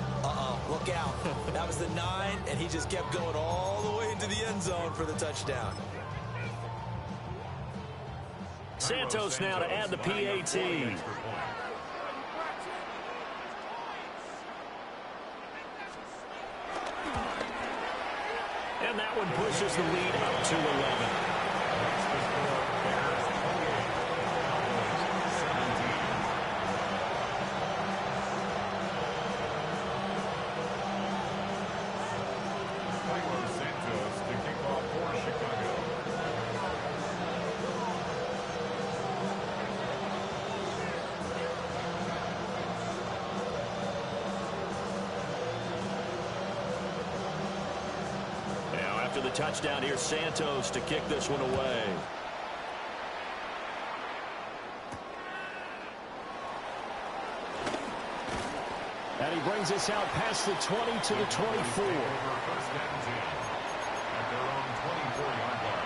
look out. That was the 9, and he just kept going all the way into the end zone for the touchdown. Santos now to add the PAT. And that one pushes the lead up to 11. touchdown here, Santos, to kick this one away. And he brings us out past the 20 to the 24. First and 10 at their own 24-yard line.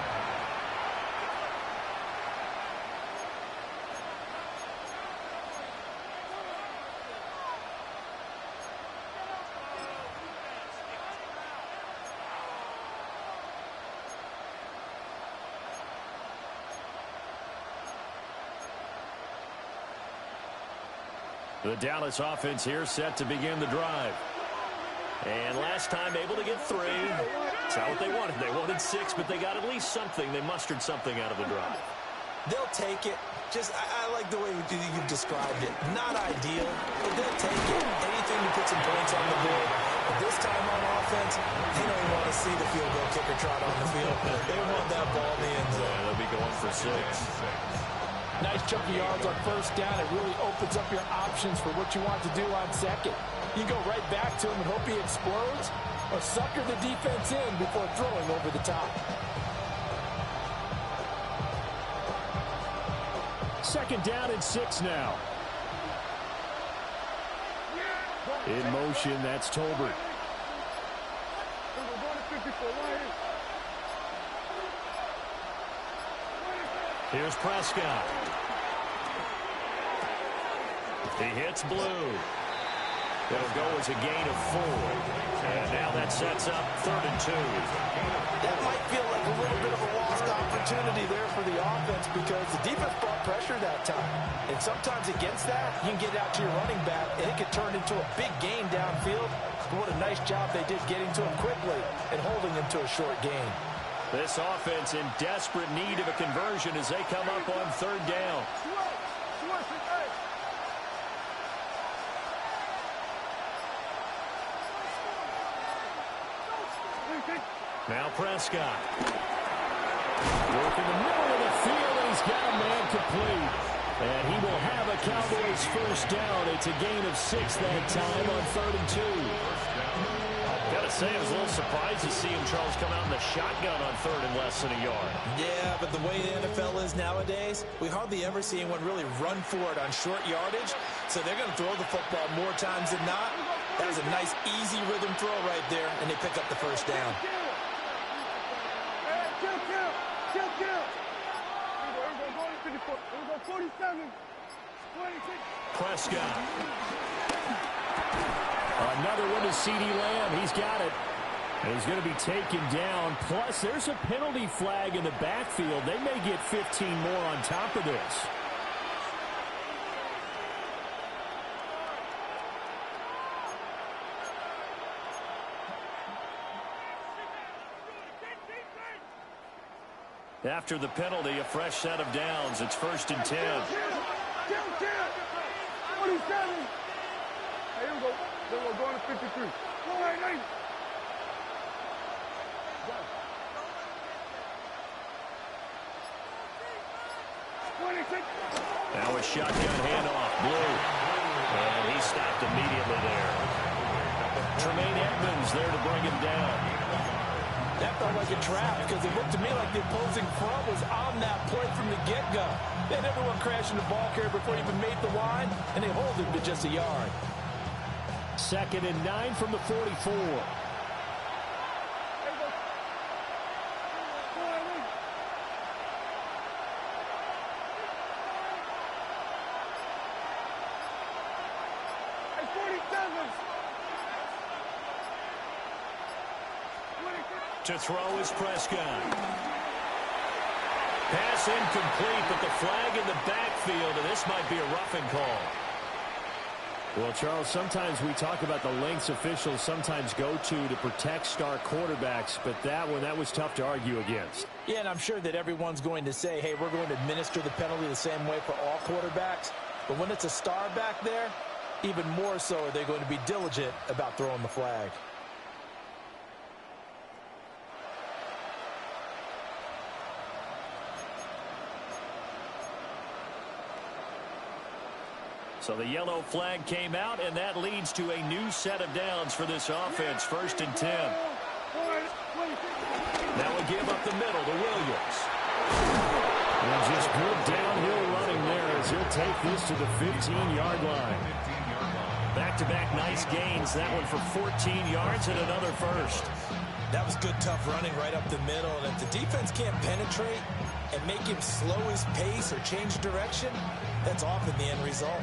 The Dallas offense here set to begin the drive. And last time able to get 3. That's not what they wanted. They wanted 6, but they got at least something. They mustered something out of the drive. They'll take it. I like the way you've described it. Not ideal, but they'll take it. Anything to put some points on the board. But this time on offense, they don't want to see the field goal kicker trot on the field. They want that ball in the end zone. Yeah, they'll be going for 6. Nice chunk of yards on first down. It really opens up your options for what you want to do on second. You can go right back to him and hope he explodes, or sucker the defense in before throwing over the top. Second down and 6 now. In motion, that's Tolbert. Here's Prescott. He hits blue. It'll go as a gain of 4. And now that sets up 3rd and 2. That might feel like a little bit of a lost opportunity there for the offense because the defense brought pressure that time. And sometimes against that, you can get out to your running back, and it could turn into a big gain downfield. But what a nice job they did getting to him quickly and holding him to a short gain. This offense in desperate need of a conversion as they come up on 3rd down. Now Prescott. Work in the middle of the field, and he's got a man complete. And he will have a Cowboys first down. It's a gain of 6 that time on 3rd and 2. Gotta say, I was a little surprised to see him, Charles, come out in the shotgun on 3rd and less than a yard. Yeah, but the way the NFL is nowadays, we hardly ever see anyone really run for it on short yardage. So they're going to throw the football more times than not. That was a nice, easy rhythm throw right there, and they pick up the first down. Prescott. Another one to CeeDee Lamb. He's got it. And he's going to be taken down. Plus, there's a penalty flag in the backfield. They may get 15 more on top of this. After the penalty, a fresh set of downs. It's 1st and 10. 47. Hey, here we go. Then we're going to 53. All right, nice. Now a shotgun handoff. Blue. And he stopped immediately there. Tremaine Edmonds there to bring him down. That felt like a trap because it looked to me like the opposing front was on that play from the get-go. They had everyone crashing the ball carrier before he even made the line, and they hold him to just a yard. 2nd and 9 from the 44. To throw is Prescott. Pass incomplete, but the flag in the backfield, and this might be a roughing call. Well, Charles, sometimes we talk about the lengths officials sometimes go to protect star quarterbacks, but that was tough to argue against. Yeah, and I'm sure that everyone's going to say, hey, we're going to administer the penalty the same way for all quarterbacks. But when it's a star back there, even more so are they going to be diligent about throwing the flag. So the yellow flag came out, and that leads to a new set of downs for this offense. 1st and 10. Now give up the middle to Williams. And just good downhill running there as he'll take this to the 15-yard line. Back-to-back nice gains. That one for 14 yards and another first. That was good, tough running right up the middle. And if the defense can't penetrate and make him slow his pace or change direction, that's often the end result.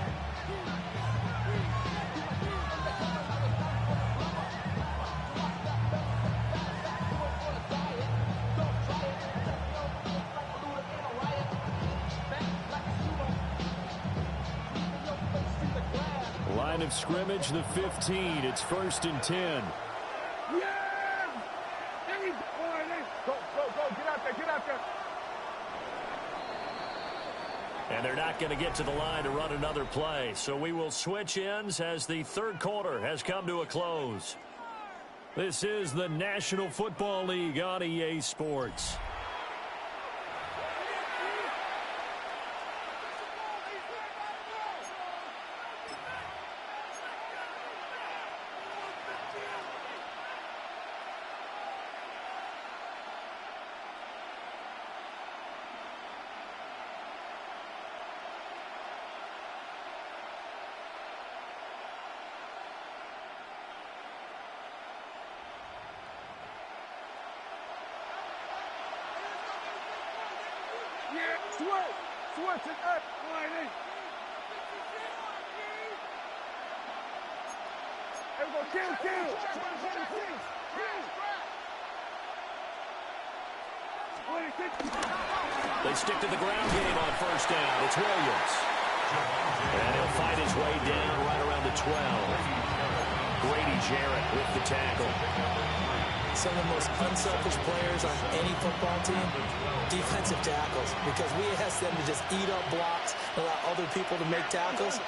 Line of scrimmage, the 15. It's 1st and 10. Yeah! Go, get out there, get out there. And they're not going to get to the line to run another play. So we will switch ends as the third quarter has come to a close. This is the National Football League on EA Sports. Switch it up, line in. There we go, kill. They stick to the ground game on 1st down. It's Williams. And he'll fight his way down right around the 12. Grady Jarrett with the tackle. Some of the most unselfish players on any football team, defensive tackles, because we ask them to just eat up blocks, allow other people to make tackles.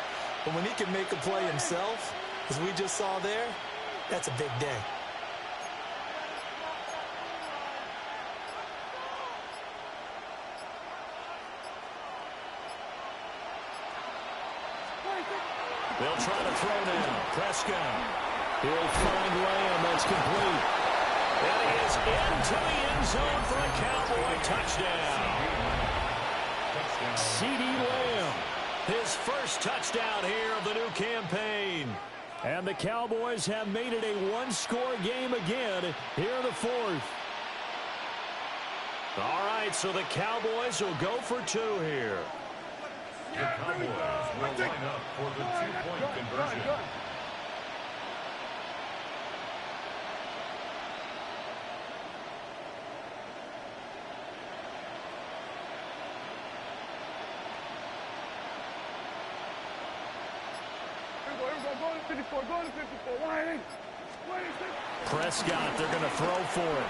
But when he can make a play himself, as we just saw there, that's a big day. They'll try to throw now. Prescott. He'll find Lamb. That's complete. And he is into the end zone for a Cowboy touchdown. CeeDee Lamb, his first touchdown here of the new campaign. And the Cowboys have made it a one-score game again here in the 4th. All right, so the Cowboys will go for 2 here. The Cowboys will line up for the 2-point conversion. Go to 54, line in. Prescott, they're going to throw for it.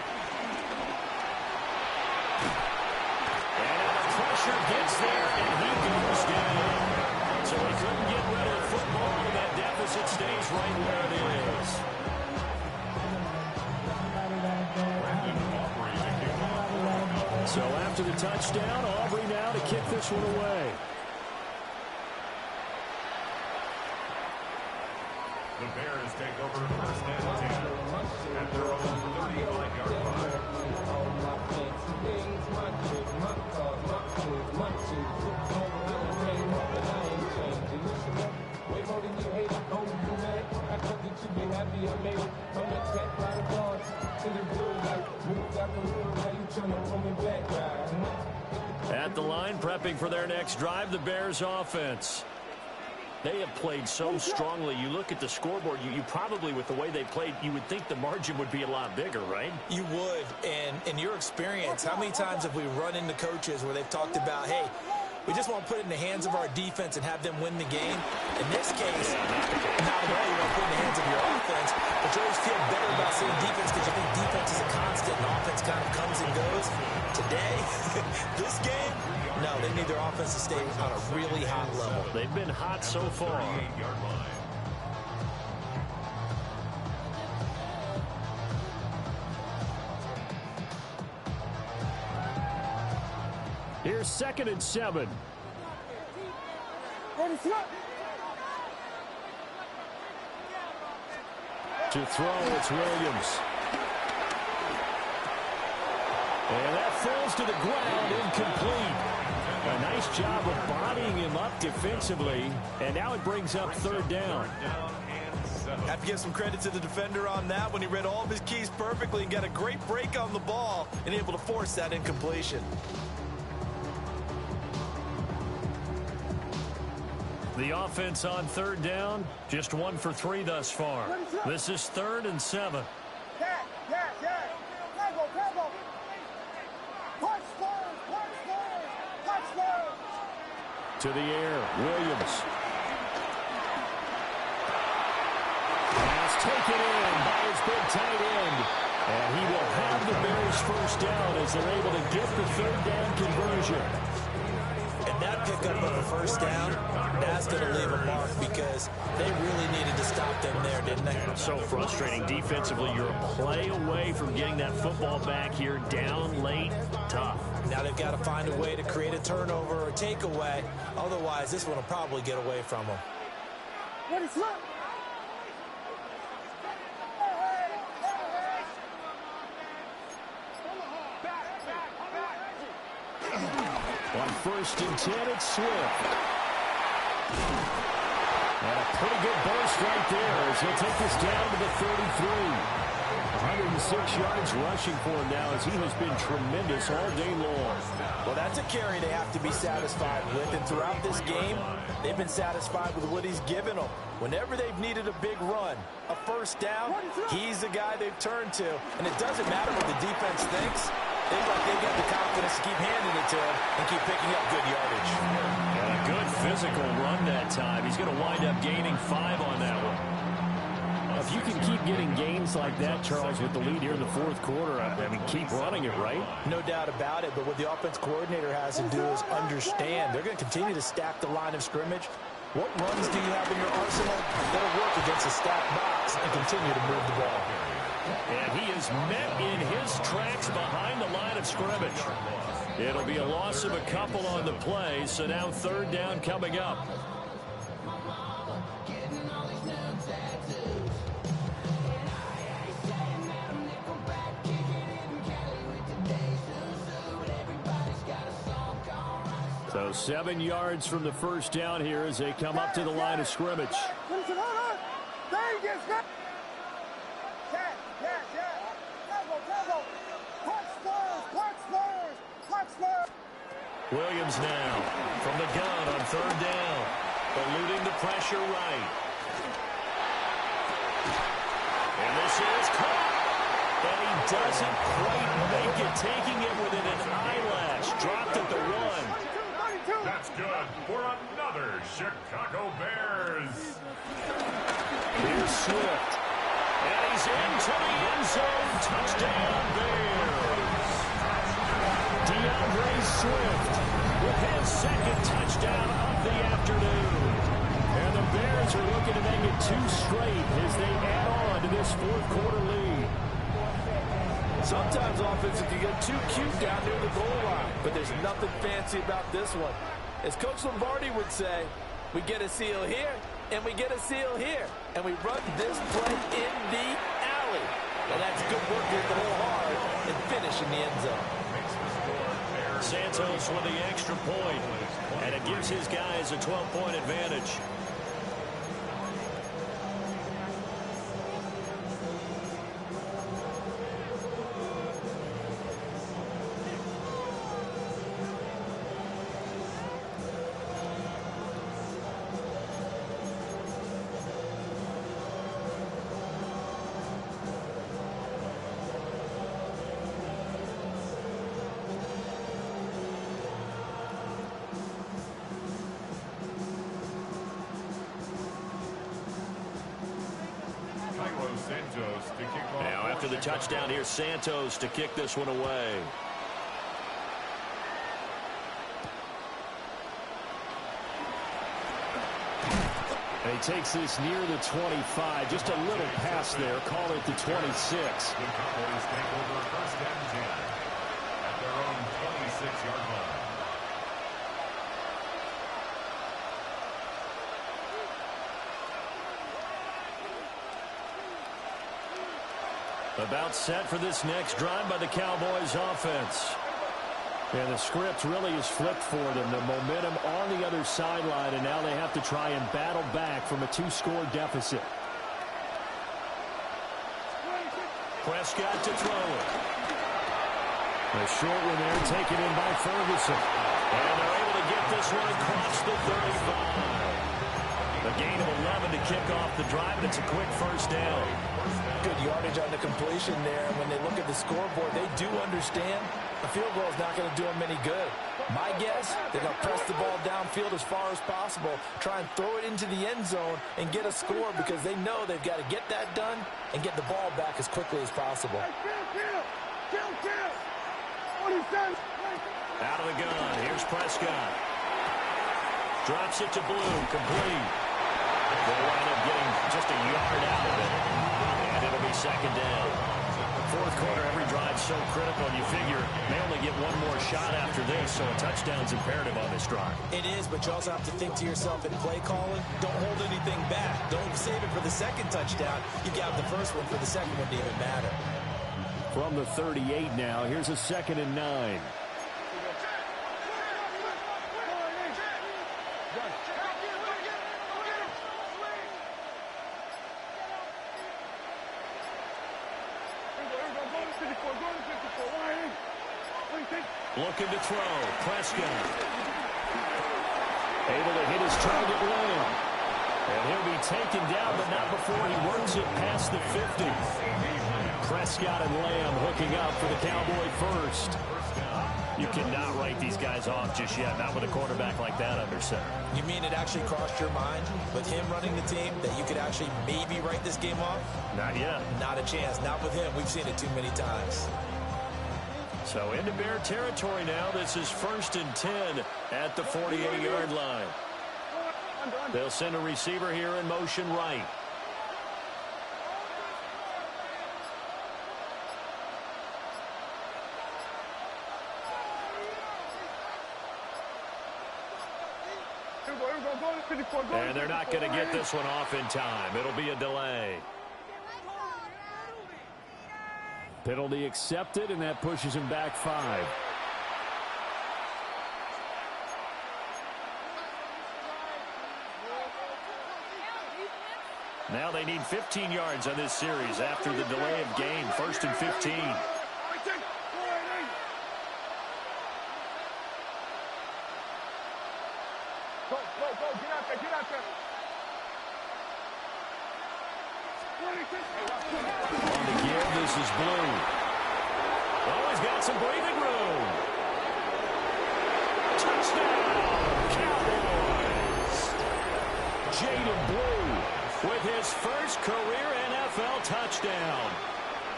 And the pressure gets there, and he goes down. So he couldn't get rid of the football, and that deficit stays right where it is. So after the touchdown, Aubrey now to kick this one away. The Bears take over 1st and 10 at their own 35-yard line. At the line, prepping for their next drive, the Bears offense. They have played so strongly. You look at the scoreboard, you probably, with the way they played, you would think the margin would be a lot bigger, right? You would. And in your experience, how many times have we run into coaches where they've talked about, hey, we just want to put it in the hands of our defense and have them win the game? In this case, not at all. You want to put it in the hands of your offense, but you always feel better about seeing defense because you think defense is a constant and offense kind of comes and goes. Today, this game, no, they need their offense to stay on a really hot level. They've been hot so far. 38-yard line. Here's 2nd and 7. To throw, it's Williams. And that falls to the ground, incomplete. A nice job of bodying him up defensively. And now it brings up third down. Have to give some credit to the defender on that when he read all of his keys perfectly and got a great break on the ball and able to force that incompletion. The offense on third down, just 1 for 3 thus far. This is 3rd and 7. To the air, Williams. Pass taken in by his big tight end. And he will have the Bears first down as they're able to get the third down conversion. And that pickup of a first down, that's going to leave a mark because they really needed to stop them there, didn't they? So frustrating defensively. You're a play away from getting that football back here, down late, tough. Now they've got to find a way to create a turnover or a takeaway. Otherwise, this one will probably get away from them. On 1st and 10, it's Swift. And a pretty good burst right there as he'll take this down to the 33. 106 yards rushing for him now as he has been tremendous all day long. Well, that's a carry they have to be satisfied with. And throughout this game, they've been satisfied with what he's given them. Whenever they've needed a big run, a first down, he's the guy they've turned to. And it doesn't matter what the defense thinks. They've got the confidence to keep handing it to him and keep picking up good yardage. And a good physical run that time. He's going to wind up gaining 5 on that one. If you can keep getting gains like that, Charles, with the lead here in the 4th quarter, I mean, keep running it, right? No doubt about it, but what the offense coordinator has to do is understand they're going to continue to stack the line of scrimmage. What runs do you have in your arsenal that'll work against a stacked box and continue to move the ball? And he is met in his tracks behind the line of scrimmage. It'll be a loss of a couple on the play, so now third down coming up. So 7 yards from the first down here as they come up to the line of scrimmage. Williams now from the gun on third down, eluding the pressure right. And this is caught. And he doesn't quite make it, taking it within an eyelash. Dropped at the run. That's good for another Chicago Bears. Here's Swift. And he's into the end zone. Touchdown, Bears. DeAndre Swift with his 2nd touchdown of the afternoon. And the Bears are looking to make it 2 straight as they add on to this 4th quarter lead. Sometimes offenses can get too cute down near the goal line, but there's nothing fancy about this one. As Coach Lombardi would say, we get a seal here, and we get a seal here, and we run this play in the alley. And that's good work here to hold hard and finish in the end zone. Santos with the extra point, and it gives his guys a 12-point advantage. Now after the touchdown, here's Santos to kick this one away. And he takes this near the 25. Just a little pass there. Call it the 26. The Cowboys take over 1st and 10 at their own 26-yard line. About set for this next drive by the Cowboys offense. And the script really is flipped for them. The momentum on the other sideline, and now they have to try and battle back from a 2-score deficit. Prescott to throw it. A short one there taken in by Ferguson. And they're able to get this one across the 35. A gain of 11 to kick off the drive, and it's a quick first down. Good yardage on the completion there. When they look at the scoreboard, they do understand a field goal is not going to do them any good. My guess, they're going to press the ball downfield as far as possible, try and throw it into the end zone and get a score because they know they've got to get that done and get the ball back as quickly as possible. Out of the gun, here's Prescott. Drops it to Blue, complete. They'll wind up getting just a yard out of it, and it'll be second down. Fourth quarter, every drive's so critical, and you figure they only get one more shot after this, so a touchdown's imperative on this drive. It is, but you also have to think to yourself in play calling, don't hold anything back. Don't save it for the second touchdown. You got the first one for the second one to even matter. From the 38 now, here's a 2nd and 9. Looking to throw. Prescott. Able to hit his target Lamb. And he'll be taken down, but not before he works it past the 50. Prescott and Lamb hooking up for the Cowboy first. You cannot write these guys off just yet, not with a quarterback like that under center. You mean it actually crossed your mind with him running the team that you could actually maybe write this game off? Not yet. Not a chance. Not with him. We've seen it too many times. So into Bear territory now. This is 1st and 10 at the 48-yard line. They'll send a receiver here in motion right. And they're not going to get this one off in time. It'll be a delay. Penalty accepted, and that pushes him back 5. Now they need 15 yards on this series after the delay of game. 1st and 15. On the give, this is Blue. Oh, he's got some breathing room. Touchdown, Cowboys. Jaden Blue with his first career NFL touchdown.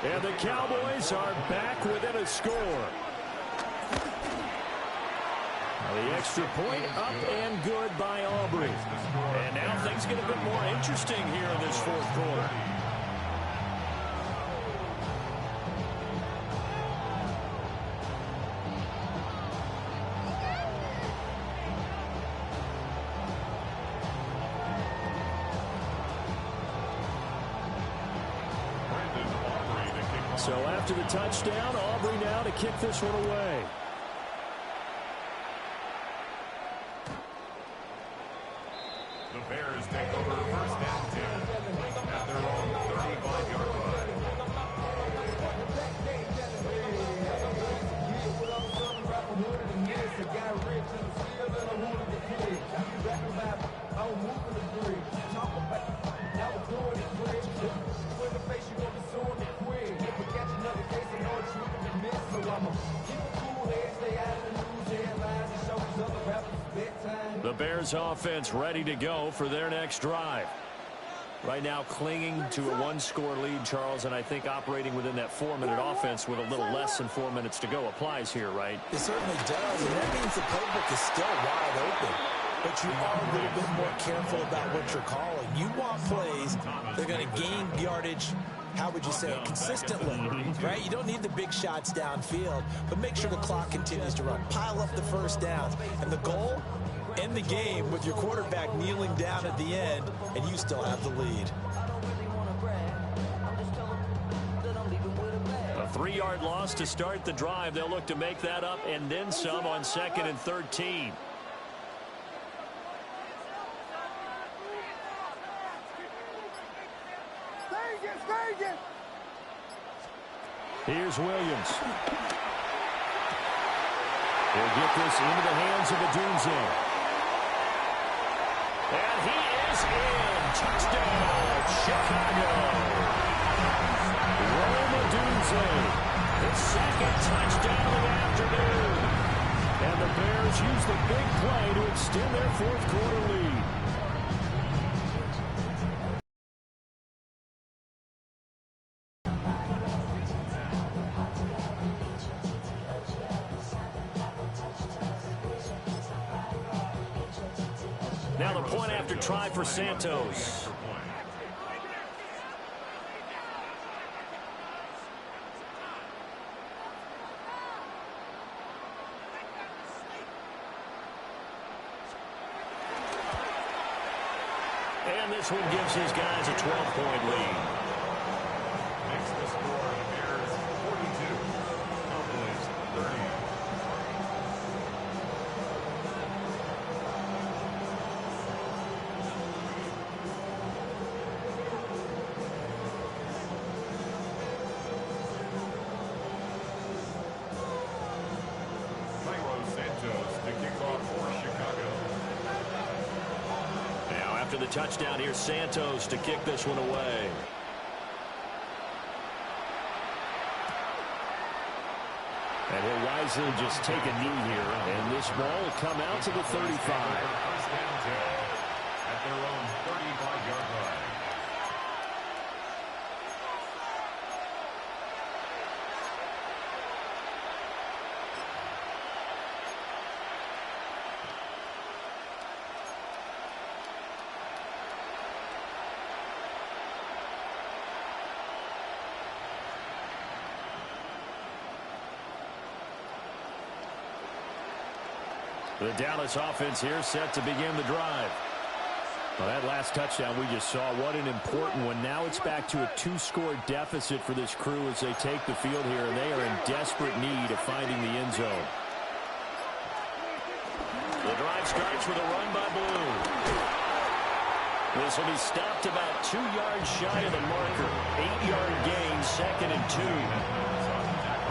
And the Cowboys are back within a score. The extra point up and good by Aubrey. And now things get a bit more interesting here in this fourth quarter. So after the touchdown, Aubrey now to kick this one away. The Bears take over 1st and 10 at their own 35-yard line. The Bears offense ready to go for their next drive. Right now clinging to a 1-score lead, Charles, and I think operating within that 4-minute offense with a little less than 4 minutes to go applies here, right? It certainly does, and that means the playbook is still wide open. But you are a little bit more careful about what you're calling. You want plays that are going to gain yardage, how would you say it, consistently, right? You don't need the big shots downfield, but make sure the clock continues to run. Pile up the first downs. And the goal, end the game with your quarterback kneeling down at the end, and you still have the lead. 3-yard loss to start the drive. They'll look to make that up and then some on 2nd and 13. Here's Williams. He'll get this into the hands of Odunze. And he is in. Touchdown, Chicago. Rome Odunze, his 2nd touchdown of the afternoon. And the Bears use the big play to extend their 4th quarter lead. Now the point after try for Santos. And this one gives his guys a 12-point lead. Makes the score the Bears 42, Cowboys 30. Santos to kick off for Chicago. Now after the touchdown, here's Santos to kick this one away. And he'll wisely just take a knee here. And this ball will come out to the 35. At their own 35-yard line. The Dallas offense here set to begin the drive. Well, that last touchdown we just saw, what an important one. Now it's back to a 2-score deficit for this crew as they take the field here, and they are in desperate need of finding the end zone. The drive starts with a run by Blue. This will be stopped about 2 yards shy of the marker. 8-yard gain, 2nd and 2.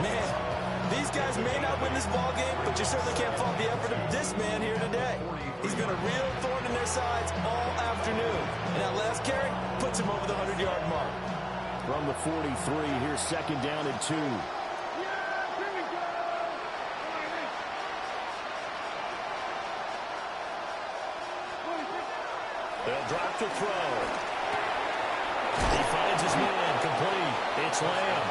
Man, these guys may not win this ball game, but you certainly can't fault the effort of this man here today. He's been a real thorn in their sides all afternoon. And that last carry puts him over the 100-yard mark. From the 43, here's 2nd down and 2. They'll drop the throw. He finds his man complete. It's Lamb.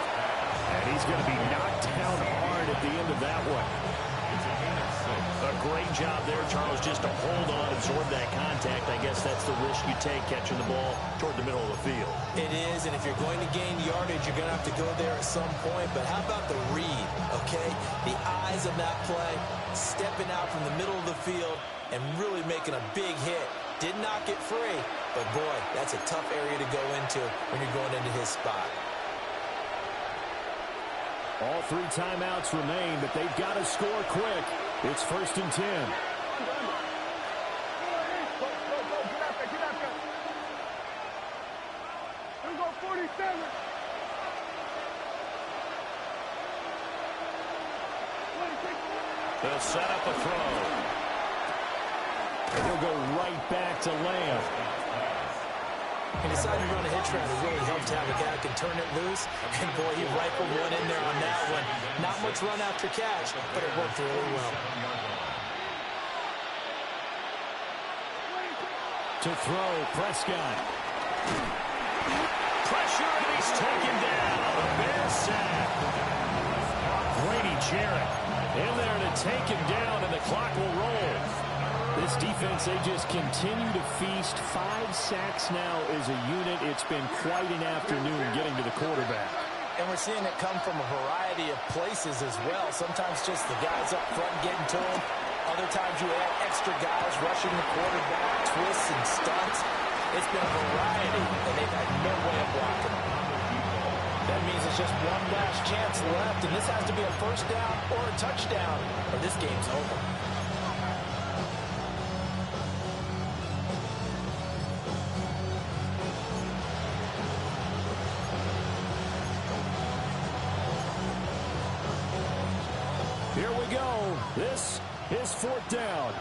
And he's going to be knocked down hard at the end of that one. A great job there, Charles, just to hold on, absorb that contact. I guess that's the risk you take catching the ball toward the middle of the field. It is, and if you're going to gain yardage, you're going to have to go there at some point. But how about the read, okay? The eyes of that play, stepping out from the middle of the field and really making a big hit. Did not get free, but boy, that's a tough area to go into when you're going into his spot. All 3 timeouts remain, but they've got to score quick. It's 1st and 10. Get out there. Here we go, 47. They'll set up a throw. And he'll go right back to Lamb. He decided to run a hitch route. It really helped to have a guy who can turn it loose. And, boy, he rifled one in there on that one. Not much run after catch, but it worked really well. To throw, Prescott. Pressure, and he's taken down. A Bears sack. Grady Jarrett in there to take him down, and the clock will roll. This defense, they just continue to feast. 5 sacks now as a unit. It's been quite an afternoon getting to the quarterback. And we're seeing it come from a variety of places as well. Sometimes just the guys up front getting to him. Other times you add extra guys rushing the quarterback, twists and stunts. It's been a variety, and they've had no way of blocking him. That means it's just one last chance left, and this has to be a first down or a touchdown, or this game's over. Here we go. This is fourth down.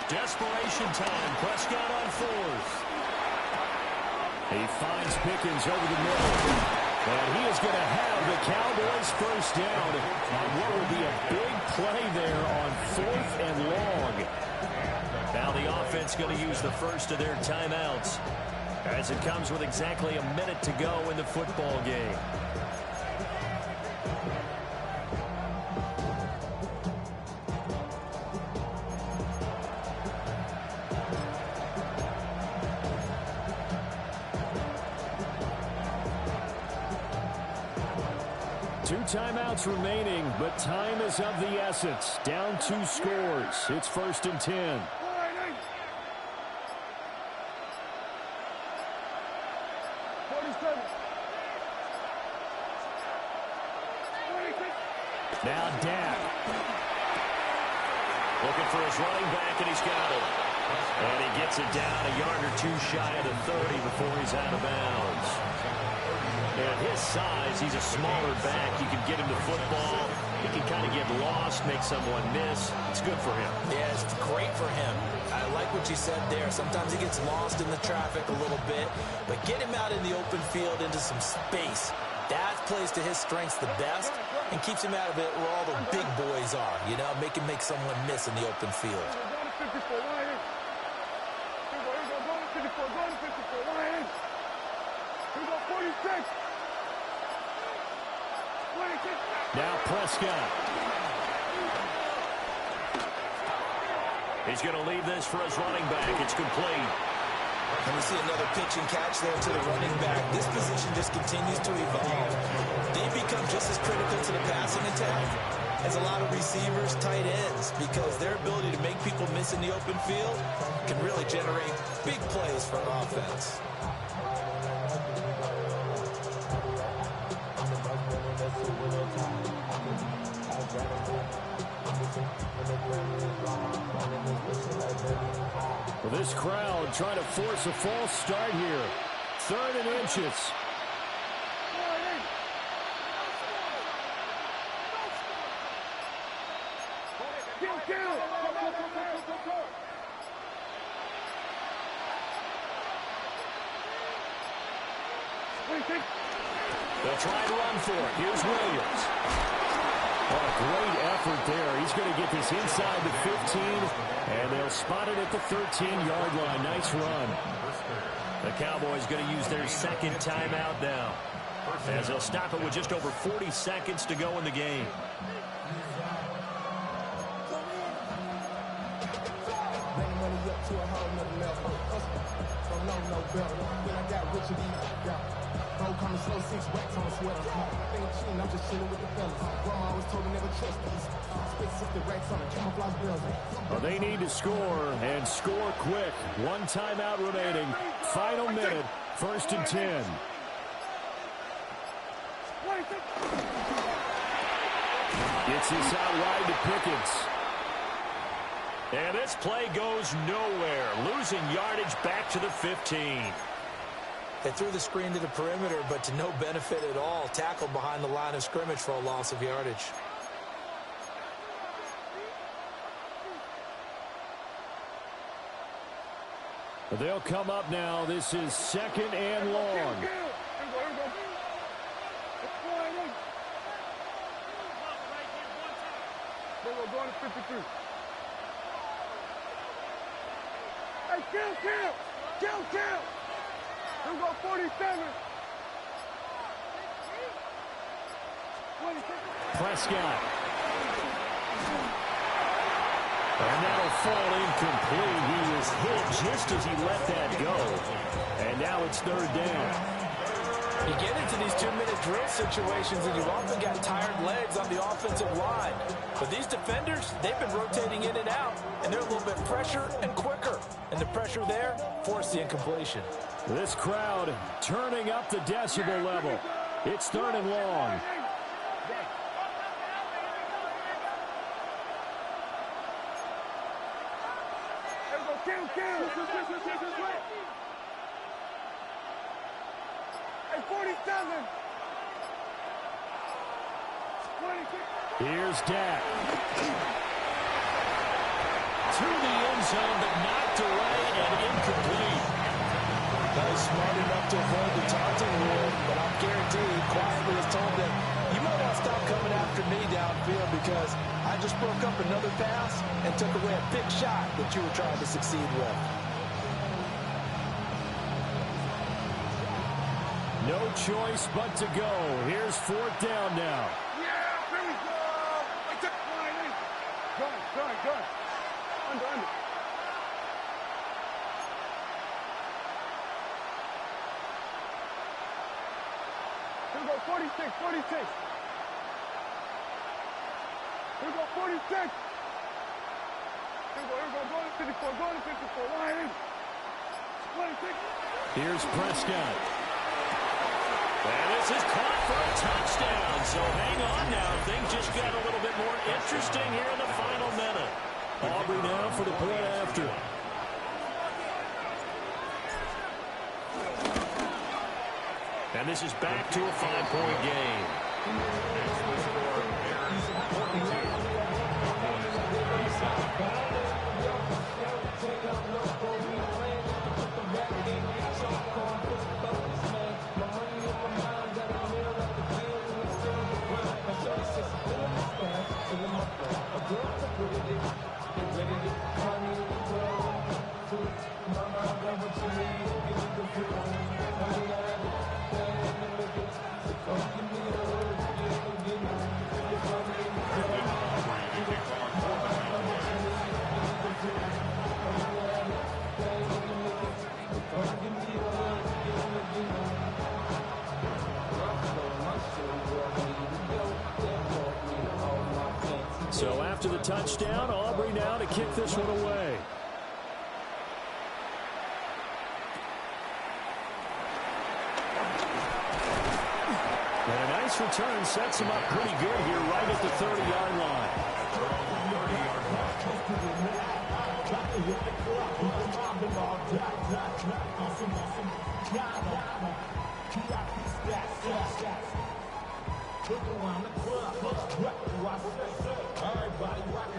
Desperation time. Prescott on fourth. He finds Pickens over the middle. And he is going to have the Cowboys first down on what will be a big play there on fourth and long. Now the offense going to use the first of their timeouts as it comes with exactly a minute to go in the football game. Two timeouts remaining, but time is of the essence. Down 2 scores. It's first and 10. Now Dak. Looking for his running back, and he's got it. And he gets it down a yard or two shy of the 30 before he's out of bounds. At his size, he's a smaller back. You can get him the football. He can kind of get lost, make someone miss. It's good for him. Yeah, it's great for him. I like what you said there. Sometimes he gets lost in the traffic a little bit, but get him out in the open field into some space. That plays to his strengths the best and keeps him out of it where all the big boys are, you know, make someone miss in the open field. Now Prescott. He's going to leave this for his running back. It's complete. And we see another pitch and catch there to the running back. This position just continues to evolve. They become just as critical to the passing attack as a lot of receivers, tight ends, because their ability to make people miss in the open field can really generate big plays for an offense. Well, this crowd trying to force a false start here. 3rd and inches. They'll try to run for it. Here's Williams. What a great effort there. He's going to get this inside the 15, and they'll spot it at the 13-yard line. Nice run. The Cowboys going to use their second timeout now, as they'll stop it with just over 40 seconds to go in the game. Well, they need to score, and score quick. One timeout remaining. Final minute, 1st and 10. Gets this out wide to Pickens. And this play goes nowhere. Losing yardage back to the 15. They threw the screen to the perimeter, but to no benefit at all. Tackled behind the line of scrimmage for a loss of yardage. They'll come up now. This is 2nd and long. Going to 53. Hey, kill! Here we go, 47. Prescott. And that'll fall incomplete. He was hit just as he let that go. And now it's 3rd down. You get into these 2-minute drill situations, and you've often got tired legs on the offensive line. But these defenders, they've been rotating in and out, and they're a little bit fresher and quicker. And the pressure there forced the incompletion. This crowd turning up the decibel level. It's 3rd and long. Hey, 47. Here's Dak. To the end zone, but knocked away and incomplete. That is smart enough to avoid the taunting rule, but I'm guaranteed quietly has told them, you might want to stop coming after me downfield because I just broke up another pass and took away a big shot that you were trying to succeed with. No choice but to go. Here's 4th down now. Yeah, here we go. I took line in. Good. Under. Here we go, 46. Here we go, 46. Here we go, going to 54, line in. 26. Here's Prescott. And this is caught for a touchdown. So hang on now. Things just got a little bit more interesting here in the final minute. Aubrey now for the point after. And this is back to a 5-point game. So after the touchdown, Aubrey now to kick this one away. And a nice return sets him up pretty good here right at the 30-yard line.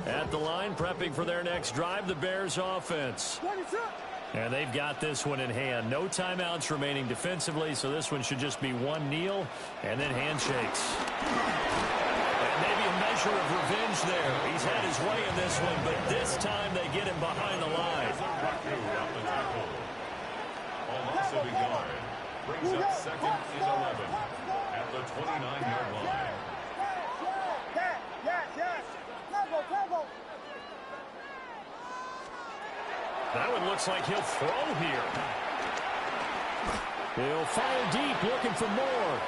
At the line, prepping for their next drive, the Bears offense. And they've got this one in hand. No timeouts remaining defensively, so this one should just be one kneel and then handshakes. And maybe a measure of revenge there. He's had his way in this one, but this time they get him behind the line. Offensive guard brings up 2nd and 11 at the 29-yard line. That one looks like he'll throw here. He'll fire deep, looking for more.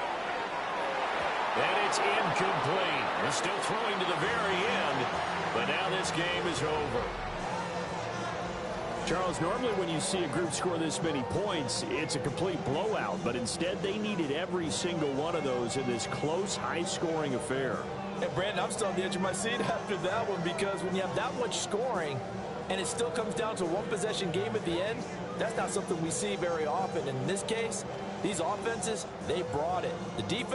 And it's incomplete. They're still throwing to the very end, but now this game is over. Charles, normally when you see a group score this many points, it's a complete blowout, but instead they needed every single one of those in this close, high-scoring affair. And Brandon, I'm still on the edge of my seat after that one because when you have that much scoring and it still comes down to a one-possession game at the end, that's not something we see very often. In this case, these offenses, they brought it. The defense